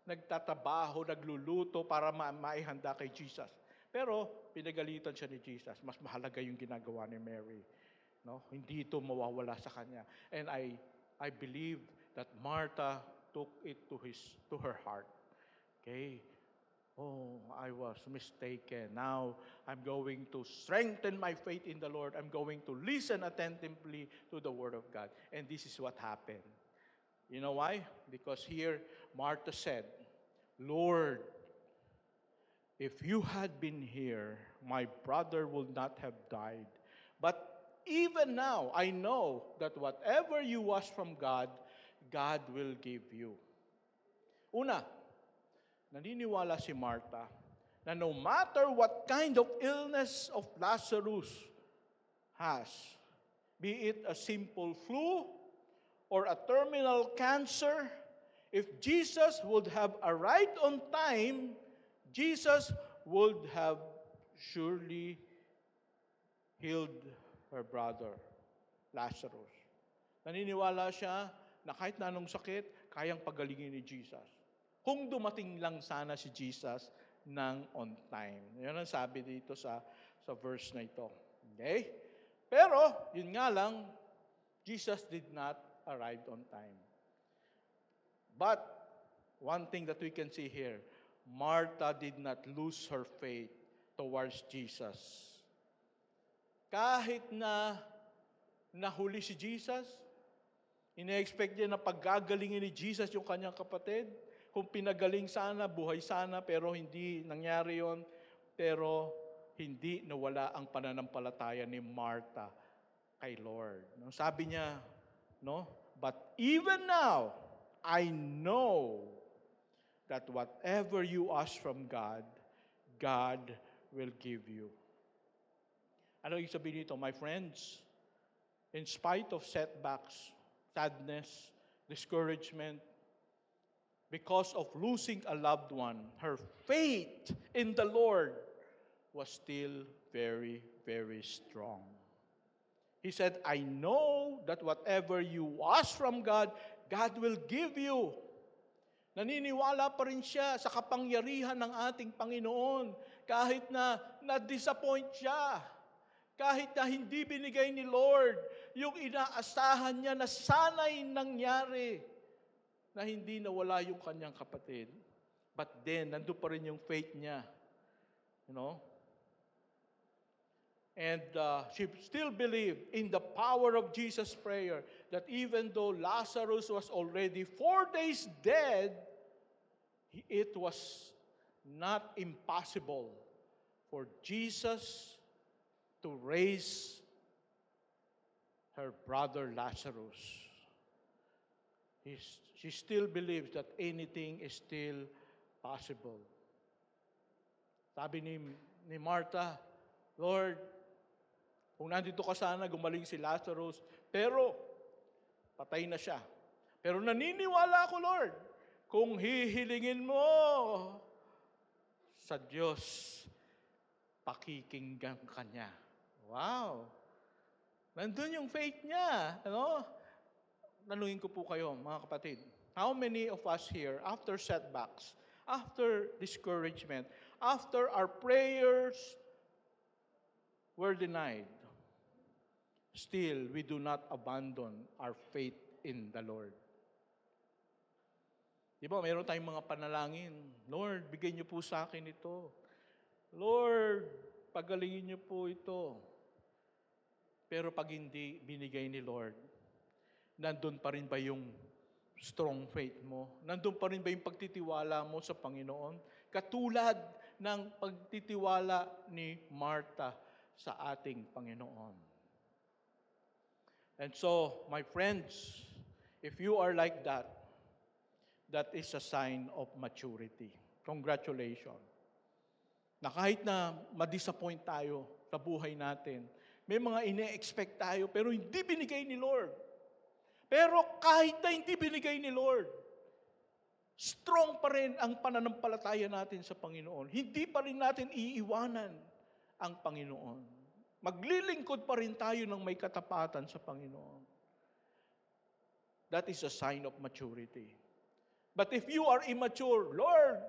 nagtatrabaho, nagluluto para maihanda kay Jesus. Pero pinagalitan siya ni Jesus. Mas mahalaga yung ginagawa ni Mary. No? Hindi ito mawawala sa kanya. And I believe that Martha took it to her heart. Okay? Oh, I was mistaken. Now, I'm going to strengthen my faith in the Lord. I'm going to listen attentively to the Word of God. And this is what happened. You know why? Because here, Martha said, Lord, if you had been here, my brother would not have died. But even now, I know that whatever you ask from God, God will give you. Una, naniniwala si Martha na no matter what kind of illness of Lazarus has, be it a simple flu or a terminal cancer, if Jesus would have arrived on time, Jesus would have surely healed her brother, Lazarus. Naniniwala siya na kahit na anong sakit, kayang pagalingin ni Jesus. Kung dumating lang sana si Jesus ng on time. Yan ang sabi dito sa verse na ito. Okay? Pero, yun nga lang, Jesus did not arrive on time. But, one thing that we can see here, Martha did not lose her faith towards Jesus. Kahit na nahuli si Jesus, ina-expect niya na paggagalingin ni Jesus yung kanyang kapatid. Kung pinagaling sana, buhay sana, pero hindi nangyari yon. Pero hindi nawala ang pananampalataya ni Martha kay Lord. Sabi niya, no? But even now, I know that whatever you ask from God, God will give you. Ano yung sabihin nito, my friends? In spite of setbacks, sadness, discouragement, because of losing a loved one, her faith in the Lord was still very, very strong. He said, I know that whatever you ask from God, God will give you. Naniniwala pa rin siya sa kapangyarihan ng ating Panginoon. Kahit na na-disappoint siya. Kahit na hindi binigay ni Lord yung inaasahan niya na sana'y nangyari. Na hindi nawala yung kanyang kapatid. But then, nandun pa rin yung faith niya. You know? And she still believed in the power of Jesus' prayer that even though Lazarus was already 4 days dead, it was not impossible for Jesus to raise her brother Lazarus. She still believes that anything is still possible. Sabi ni Martha, Lord, kung nandito ka sana, gumaling si Lazarus, pero patay na siya. Pero naniniwala ako, Lord, kung hihilingin mo sa Diyos, pakikinggan ka niya. Wow! Nandun yung faith niya. Ano? Tanungin ko po kayo, mga kapatid, how many of us here, after setbacks, after discouragement, after our prayers were denied, still we do not abandon our faith in the Lord? Di ba, mayroon tayong mga panalangin, Lord, bigay niyo po sa akin ito. Lord, pagalingin niyo po ito. Pero pag hindi binigay ni Lord, nandun pa rin ba yung strong faith mo? Nandun pa rin ba yung pagtitiwala mo sa Panginoon? Katulad ng pagtitiwala ni Martha sa ating Panginoon. And so, my friends, if you are like that, that is a sign of maturity. Congratulations. Na kahit na ma-disappoint tayo sa buhay natin, may mga ine-expect tayo pero hindi binigay ni Lord. Pero kahit na hindi binigay ni Lord, strong pa rin ang pananampalataya natin sa Panginoon. Hindi pa rin natin iiwanan ang Panginoon. Maglilingkod pa rin tayo ng may katapatan sa Panginoon. That is a sign of maturity. But if you are immature, Lord,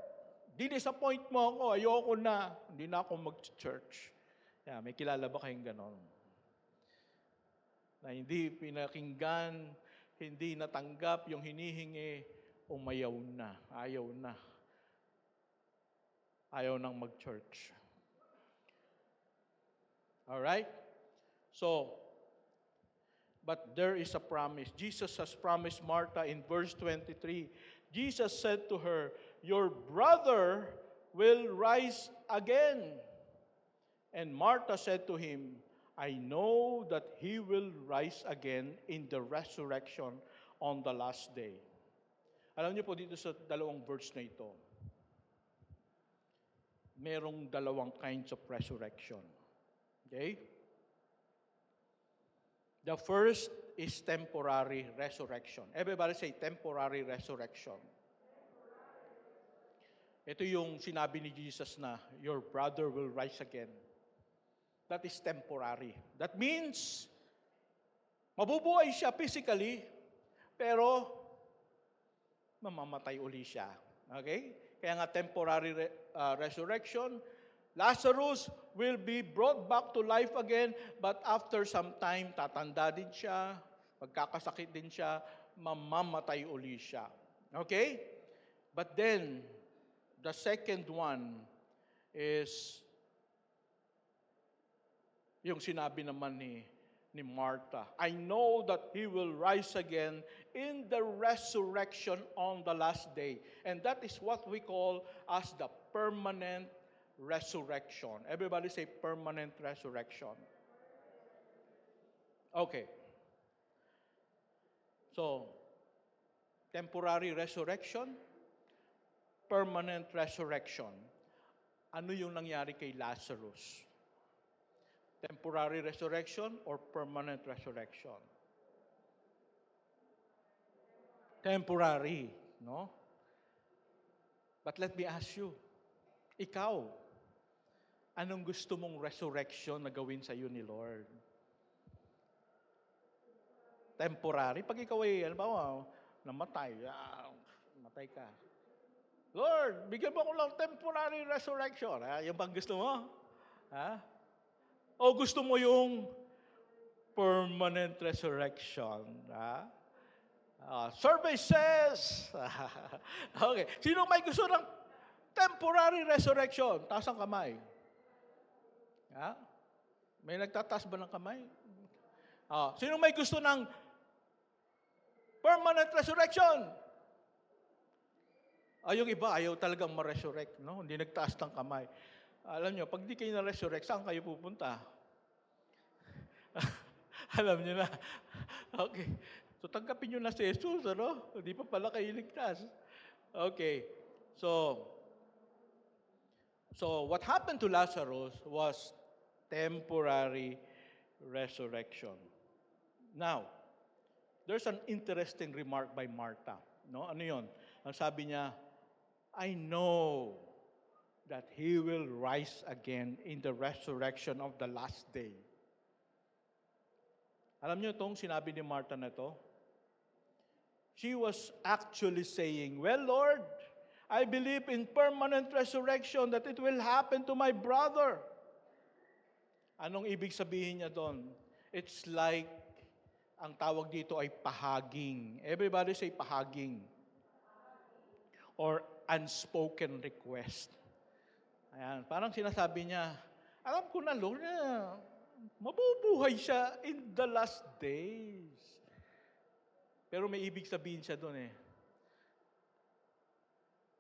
di-disappoint mo ako, ayoko na, hindi na ako mag-church. Yeah, may kilala ba kayong ganon? Na hindi pinakinggan, hindi natanggap yung hinihingi, umayaw na, ayaw na. Ayaw nang mag-church. Alright? So, but there is a promise. Jesus has promised Martha in verse 23. Jesus said to her, "Your brother will rise again." And Martha said to him, "I know that he will rise again in the resurrection on the last day." Alam niyo po dito sa dalawang verse na ito, merong dalawang kinds of resurrection. Okay? The first is temporary resurrection. Everybody say temporary resurrection. Ito yung sinabi ni Jesus na, your brother will rise again. That is temporary. That means, mabubuhay siya physically, pero mamamatay uli siya. Okay? Kaya nga temporary resurrection, Lazarus will be brought back to life again, but after some time, tatanda din siya, magkakasakit din siya, mamamatay uli siya. Okay? But then, the second one is yung sinabi naman ni Martha, I know that he will rise again in the resurrection on the last day. And that is what we call as the permanent resurrection. Everybody say permanent resurrection. Okay. So, temporary resurrection, permanent resurrection. Ano yung nangyari kay Lazarus? Temporary resurrection or permanent resurrection? Temporary, no? But let me ask you, ikaw, anong gusto mong resurrection na gawin sa iyo ni Lord? Temporary? Pag ikaw ay, namatay, matay ka. Lord, bigyan mo ko lang temporary resurrection. Yung bang gusto mo? Ha? O gusto mo yung permanent resurrection? Ha? Survey says, okay, sino may gusto ng temporary resurrection? Taas ang kamay. Ha? May nagtataas ba ng kamay? Sino may gusto ng permanent resurrection? Yung iba, ayaw talagang ma-resurrect. No? Hindi nagtaas ng kamay. Alam nyo, pag di kayo na-resurrect, saan kayo pupunta? Alam nyo na. Okay. So, tanggapin nyo na si Jesus, ano? Hindi pa pala kayo ligtas. Okay. So, what happened to Lazarus was temporary resurrection. Now, there's an interesting remark by Martha. No? Ano yun? Ang sabi niya, I know that he will rise again in the resurrection of the last day. Alam niyo itong sinabi ni Martha na ito? She was actually saying, well, Lord, I believe in permanent resurrection that it will happen to my brother. Anong ibig sabihin niya doon? It's like, ang tawag dito ay pahaging. Everybody say pahaging. Or unspoken request. Ayan, parang sinasabi niya, alam ko na, Lord, mabubuhay siya in the last days. Pero may ibig sabihin siya doon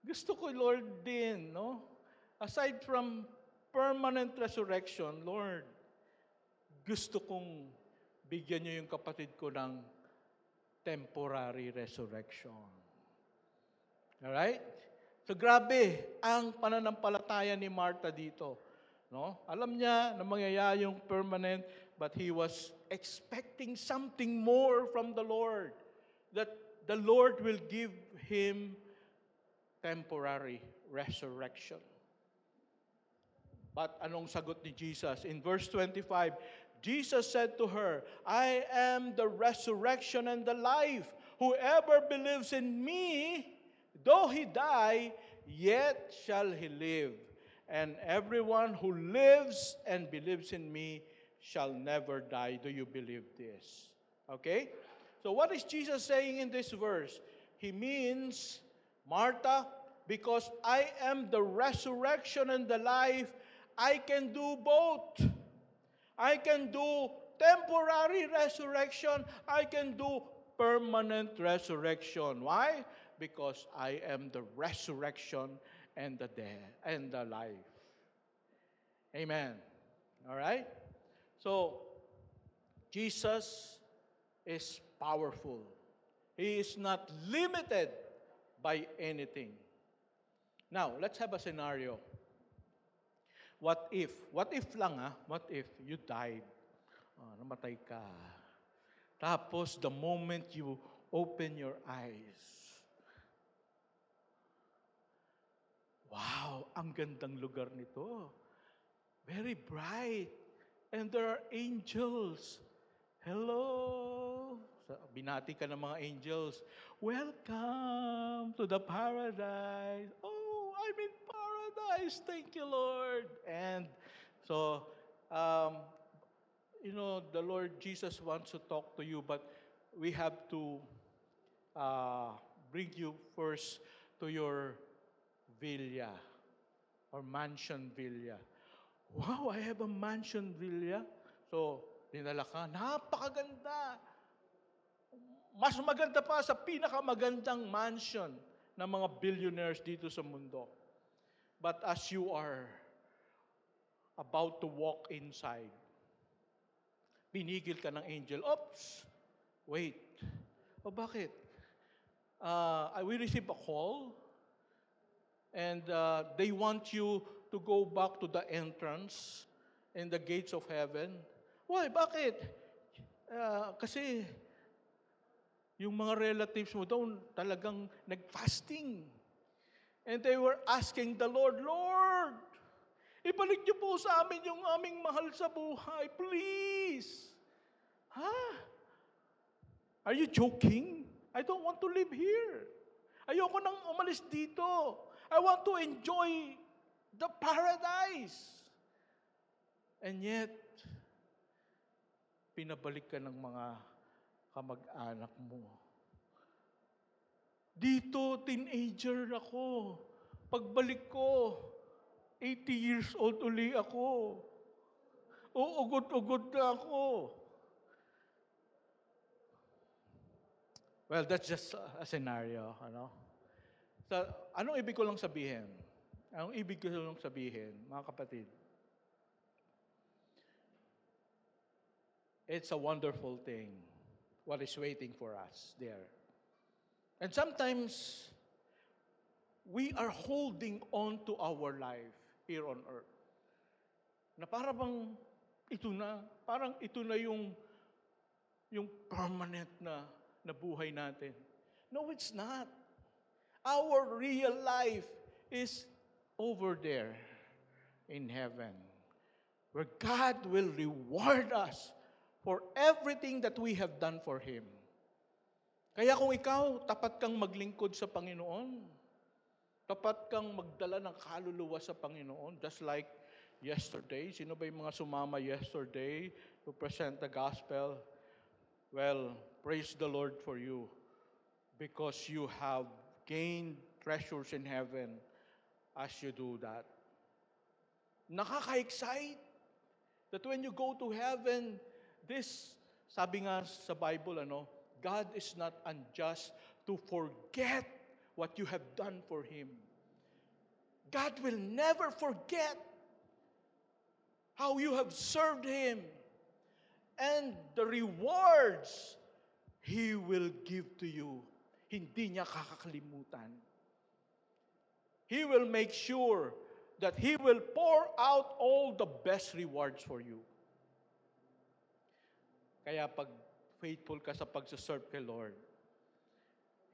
Gusto ko, Lord, din, no? Aside from permanent resurrection, Lord, gusto kong bigyan niyo yung kapatid ko ng temporary resurrection. Alright? So grabe ang pananampalataya ni Martha dito. No? Alam niya na mangyayari yung permanent, but he was expecting something more from the Lord. That the Lord will give him temporary resurrection. But anong sagot ni Jesus? In verse 25, Jesus said to her, I am the resurrection and the life. Whoever believes in me, Though he die, yet shall he live. And everyone who lives and believes in me shall never die. Do you believe this? Okay? So what is Jesus saying in this verse? He means, Martha, because I am the resurrection and the life, I can do both. I can do temporary resurrection. I can do permanent resurrection. Why? Because I am the resurrection and the death and the life. Amen. All right? So, Jesus is powerful. He is not limited by anything. Now, let's have a scenario. What if? What if lang What if you died? Namatay ka. Tapos, the moment you open your eyes, wow, ang gandang lugar nito. Very bright. And there are angels. Hello. Binati ka ng mga angels. Welcome to the paradise. Oh, I'm in paradise. Thank you, Lord. And so, the Lord Jesus wants to talk to you, but we have to bring you first to your villa or mansion villa. Wow, I have a mansion villa. So, dinala ka, napakaganda. Mas maganda pa sa pinakamagandang mansion ng mga billionaires dito sa mundo. But as you are about to walk inside, pinigil ka ng angel. Oops! Wait. O bakit? We receive a call and they want you to go back to the entrance and the gates of heaven. Why? Bakit? Kasi yung mga relatives mo daw talagang nag-fasting. And they were asking the Lord, Lord, ibalik niyo po sa amin yung aming mahal sa buhay, please. Are you joking? I don't want to live here. Ayoko nang umalis dito. I want to enjoy the paradise. And yet, pinabalik ka ng mga kamag-anak mo. Dito, teenager ako. Pagbalik ko, 80 years old uli ako. Uugod-ugod na ako. Well, that's just a scenario, So, anong ibig ko lang sabihin? Anong ibig ko lang sabihin, mga kapatid? It's a wonderful thing what is waiting for us there. And sometimes, we are holding on to our life here on earth. Na parang ito na yung permanent na buhay natin. No, it's not. Our real life is over there in heaven, where God will reward us for everything that we have done for Him. Kaya kung ikaw, tapat kang maglingkod sa Panginoon, tapat kang magdala ng kaluluwa sa Panginoon, just like yesterday. Sino ba yung mga sumama yesterday to present the gospel? Well, praise the Lord for you, because you have gained treasures in heaven as you do that. Nakaka-excite that when you go to heaven, sabi nga sa Bible, God is not unjust to forget what you have done for Him. God will never forget how you have served Him. And the rewards He will give to you, hindi niya kakakalimutan. He will make sure that He will pour out all the best rewards for you. Kaya pag faithful ka sa pagsaserve kay Lord,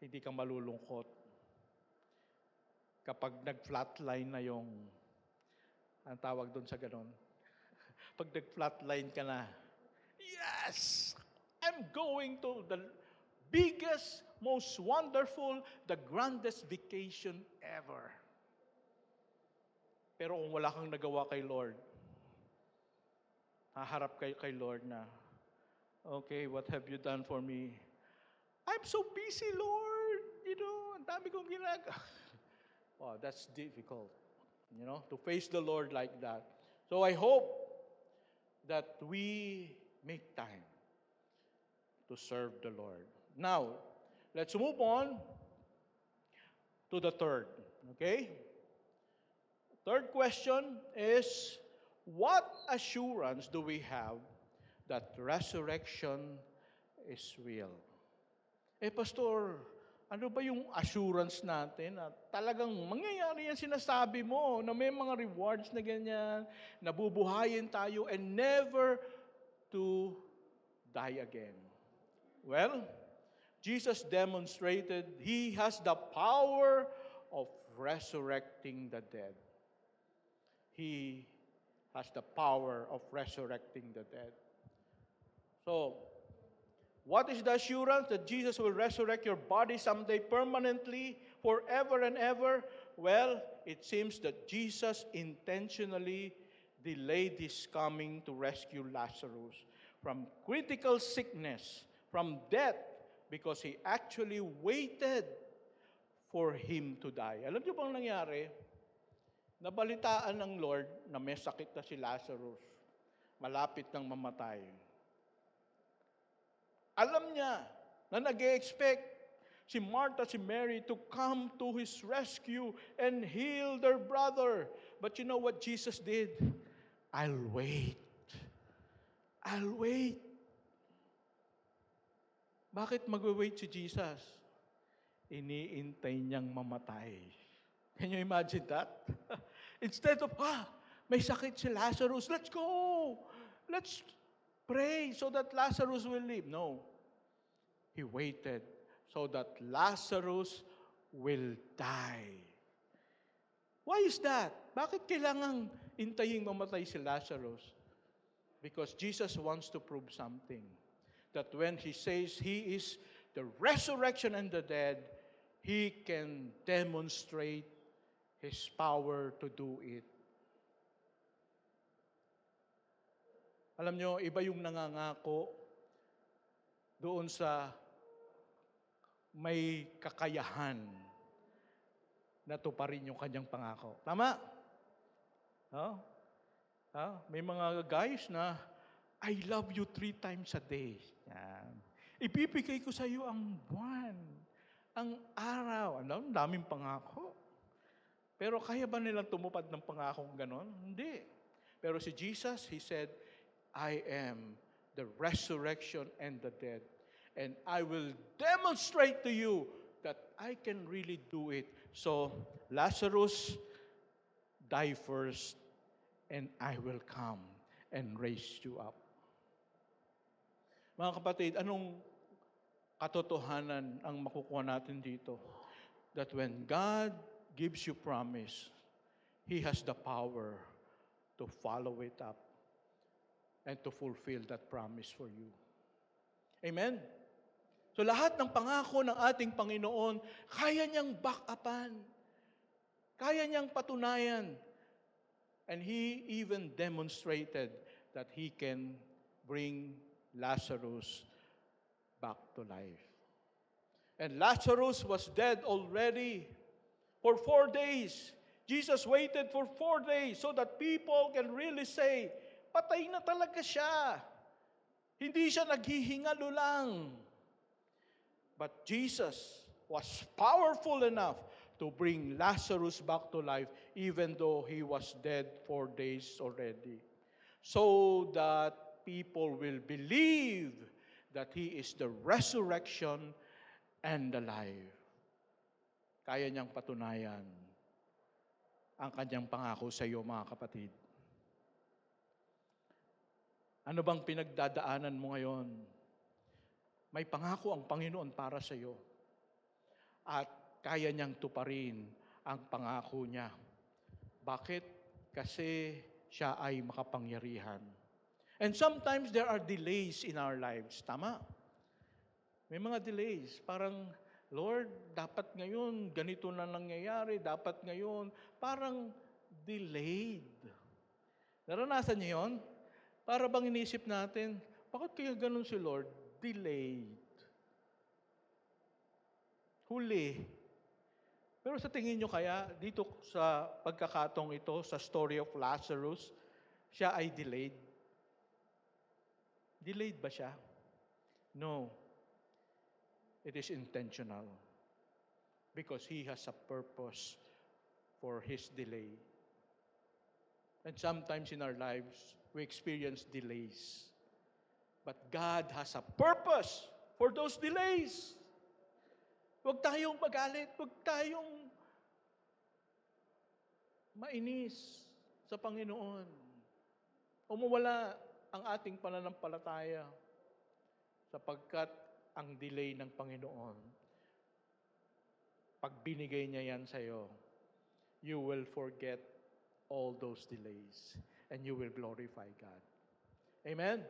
hindi ka malulungkot. Kapag nag-flatline na ang tawag doon sa ganon, pag nag-flatline ka na, yes, I'm going to the biggest, most wonderful, the grandest vacation ever. Pero kung wala kang nagawa kay Lord, haharap kayo kay Lord na, okay, what have you done for me? I'm so busy, Lord. Ang dami kong ginagawa. Wow, that's difficult, to face the Lord like that. So I hope that we make time to serve the Lord. Now, let's move on to the third. Okay? Third question is, what assurance do we have that resurrection is real? Pastor, ano ba yung assurance natin na talagang mangyayari yan sinasabi mo, na may mga rewards na ganyan, nabubuhayin tayo and never to die again? Well, Jesus demonstrated He has the power of resurrecting the dead. He has the power of resurrecting the dead. So, what is the assurance that Jesus will resurrect your body someday permanently, forever and ever? Well, it seems that Jesus intentionally delayed His coming to rescue Lazarus from critical sickness, from death, because He actually waited for him to die. Alam niyo bang nangyari? Nabalitaan ng Lord na may sakit na si Lazarus. Malapit nang mamatay. Alam niya na nag-expect si Martha, si Mary to come to His rescue and heal their brother. But you know what Jesus did? I'll wait. I'll wait. Bakit mag-wait si Jesus? Iniintay niyang mamatay. Can you imagine that? Instead of, may sakit si Lazarus, let's go! Let's pray so that Lazarus will live. No. He waited so that Lazarus will die. Why is that? Bakit kailangang intayin mamatay si Lazarus? Because Jesus wants to prove something. That when He says He is the resurrection and the dead, He can demonstrate His power to do it. Alam nyo, iba yung nangangako doon sa may kakayahan na tuparin yung kanyang pangako. Tama? May mga guys na, I love you 3 times a day. Yan. Ipipigay ko sa iyo ang buwan, ang araw. Ang daming pangako. Pero kaya ba nilang tumupad ng pangakong ganon? Hindi. Pero si Jesus, He said, I am the resurrection and the dead. And I will demonstrate to you that I can really do it. So, Lazarus, die first, and I will come and raise you up. Mga kapatid, anong katotohanan ang makukuha natin dito? That when God gives you promise, He has the power to follow it up and to fulfill that promise for you. Amen? So lahat ng pangako ng ating Panginoon, kaya niyang back-upan. Kaya niyang patunayan. And He even demonstrated that He can bring Lazarus back to life. And Lazarus was dead already for 4 days. Jesus waited for 4 days so that people can really say, patay na talaga siya. Hindi siya naghihingalo lang. But Jesus was powerful enough to bring Lazarus back to life even though he was dead 4 days already. So that people will believe that He is the resurrection and the life. Kaya niyang patunayan ang kanyang pangako sa iyo, mga kapatid. Ano bang pinagdadaanan mo ngayon? May pangako ang Panginoon para sa iyo. At kaya niyang tuparin ang pangako niya. Bakit? Kasi siya ay makapangyarihan. And sometimes there are delays in our lives. Tama? May mga delays. Parang, Lord, dapat ngayon, ganito na nangyayari, dapat ngayon, parang delayed. Naranasan niyo yun? Para bang inisip natin, bakit kaya ganun si Lord? Delayed. Huli. Pero sa tingin nyo kaya, dito sa pagkakatong ito, sa story of Lazarus, siya ay delayed? Delayed ba siya? No. It is intentional. Because He has a purpose for His delay. And sometimes in our lives, we experience delays. But God has a purpose for those delays. Huwag tayong magalit, huwag tayong mainis sa Panginoon. Umawala ang ating pananampalataya sapagkat ang delay ng Panginoon, pag binigay niya yan sa'yo, you will forget all those delays and you will glorify God. Amen?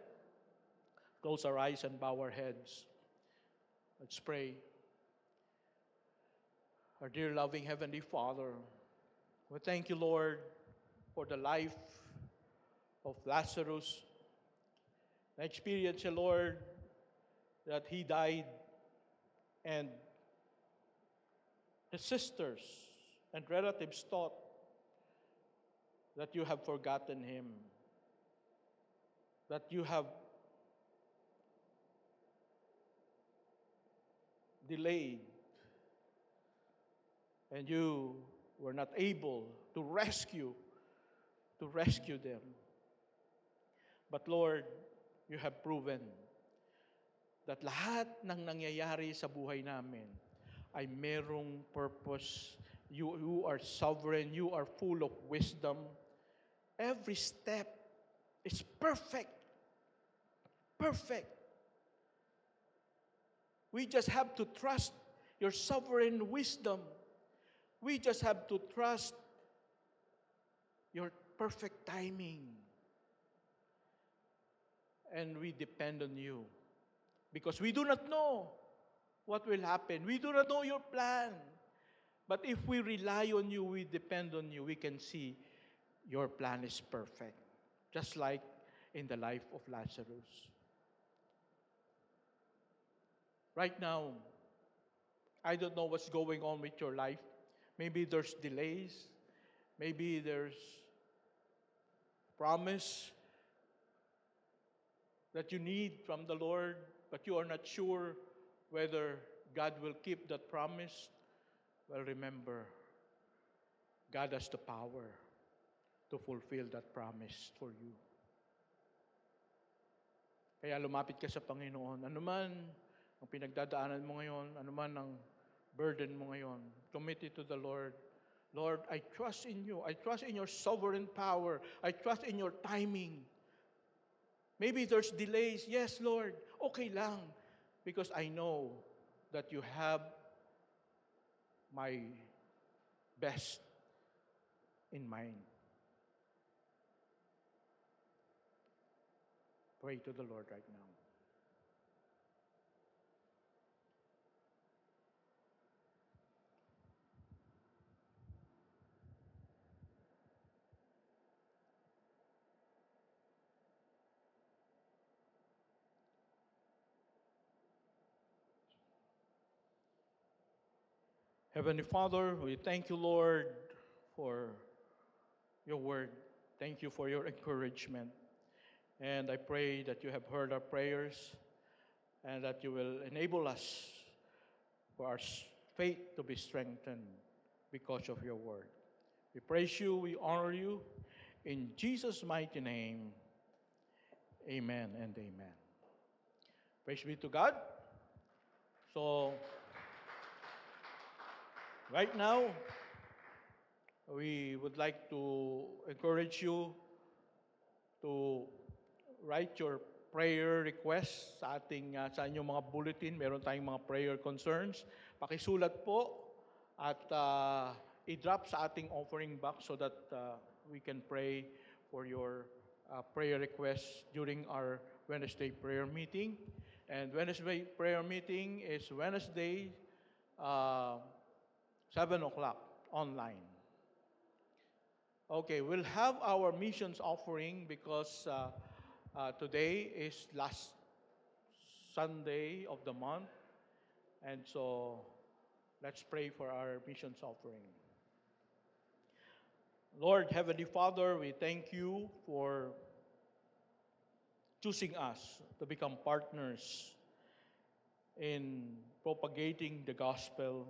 Close our eyes and bow our heads. Let's pray. Our dear loving Heavenly Father, we thank you, Lord, for the life of Lazarus. I experienced, Lord, that he died and his sisters and relatives thought that you have forgotten him, that you have delayed, and you were not able to rescue them. But Lord, you have proven that lahat ng nangyayari sa buhay namin ay merong purpose. You are sovereign, you are full of wisdom. Every step is perfect. Perfect. We just have to trust your sovereign wisdom. We just have to trust your perfect timing. And we depend on you. Because we do not know what will happen. We do not know your plan. But if we rely on you, we depend on you, we can see your plan is perfect. Just like in the life of Lazarus. Right now, I don't know what's going on with your life. Maybe there's delays. Maybe there's promise that you need from the Lord, but you are not sure whether God will keep that promise. Well, remember, God has the power to fulfill that promise for you. Kaya lumapit ka sa Panginoon. Ano man ang pinagdadaanan mo ngayon, ano man ang burden mo ngayon, commit it to the Lord. Lord, I trust in you. I trust in your sovereign power. I trust in your timing. Maybe there's delays. Yes, Lord. Okay lang. Because I know that you have my best in mind. Pray to the Lord right now. Heavenly Father, we thank you, Lord, for your word. Thank you for your encouragement. And I pray that you have heard our prayers and that you will enable us for our faith to be strengthened because of your word. We praise you, we honor you. In Jesus' mighty name, amen and amen. Praise be to God. So, right now, we would like to encourage you to write your prayer requests sa sa inyong mga bulletin. Meron tayong mga prayer concerns. Pakisulat po at i-drop sa ating offering box so that we can pray for your prayer requests during our Wednesday prayer meeting. And Wednesday prayer meeting is Wednesday, 7 o'clock online. Okay, we'll have our missions offering because today is last Sunday of the month. And so let's pray for our missions offering. Lord, Heavenly Father, we thank you for choosing us to become partners in propagating the gospel,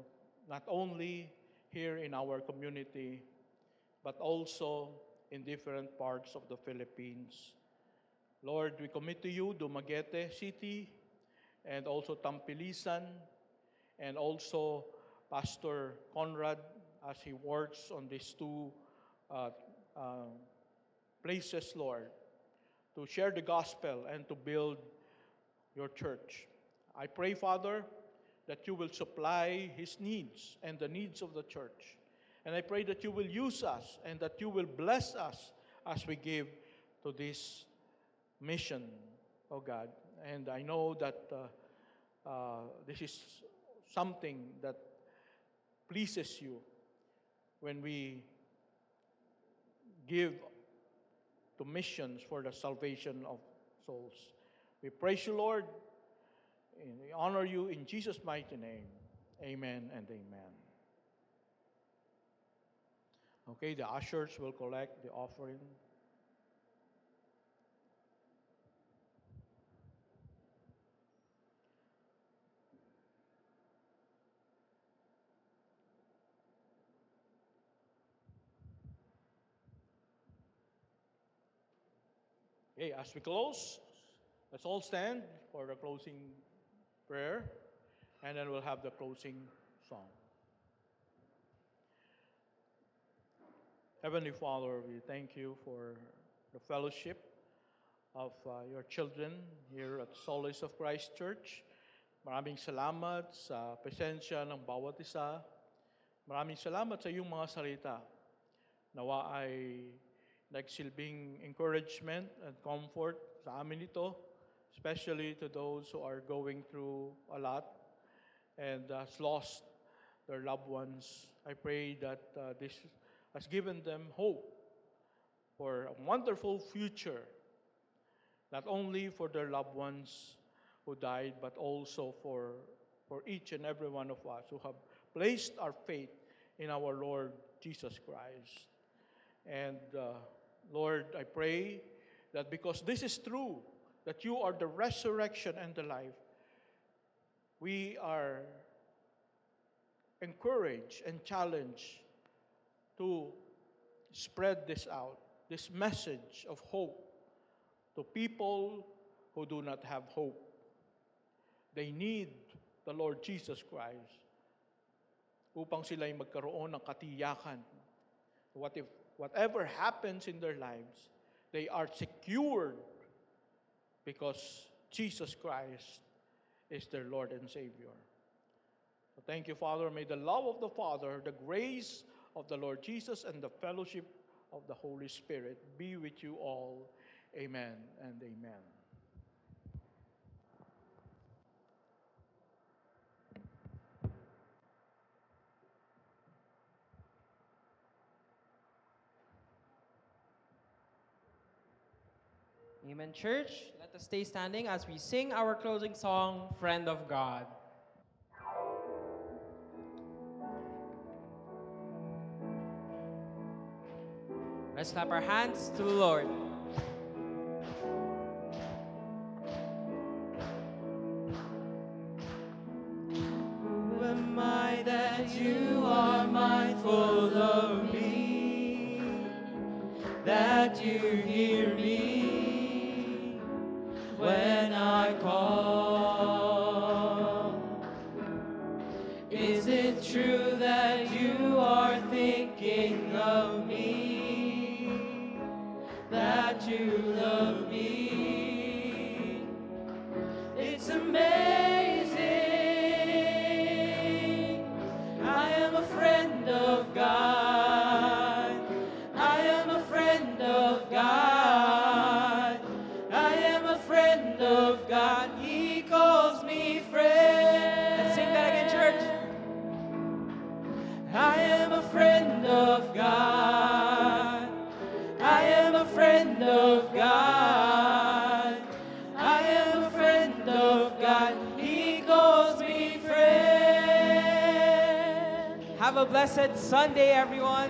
not only here in our community, but also in different parts of the Philippines. Lord, we commit to you Dumaguete City and also Tampilisan, and also Pastor Conrad as he works on these two places, Lord, to share the gospel and to build your church. I pray, Father, that you will supply his needs and the needs of the church. And I pray that you will use us and that you will bless us as we give to this mission, oh God. And I know that this is something that pleases you when we give to missions for the salvation of souls. We praise you, Lord, and we honor you in Jesus' mighty name. Amen and amen. Okay, the ushers will collect the offering. Okay, as we close, let's all stand for the closing prayer, and then we'll have the closing song. Heavenly Father, we thank you for the fellowship of your children here at Solace of Christ Church. Maraming salamat sa presensya ng bawat isa. Maraming salamat sa iyong mga salita. Nawa ay nagsilbing encouragement and comfort sa amin ito, especially to those who are going through a lot and has lost their loved ones. I pray that this has given them hope for a wonderful future, not only for their loved ones who died, but also for each and every one of us who have placed our faith in our Lord Jesus Christ. And Lord, I pray that because this is true, that you are the resurrection and the life, we are encouraged and challenged to spread this out, this message of hope to people who do not have hope. They need the Lord Jesus Christ upang sila'y magkaroon ng katiyakan. Whatever happens in their lives, they are secured because Jesus Christ is their Lord and Savior. So thank you, Father. May the love of the Father, the grace of the Lord Jesus, and the fellowship of the Holy Spirit be with you all. Amen and amen. Amen, church. Let us stay standing as we sing our closing song, Friend of God. Let's clap our hands to the Lord. Who am I that you are mindful of me, that you hear me when I call? Is it true that you are thinking of me, that you love me? It's amazing. I am a friend of God. I am a friend of God. I am a friend of God. He calls of God. I am a friend of God. I am a friend of God. He calls me friend. Have a blessed Sunday, everyone.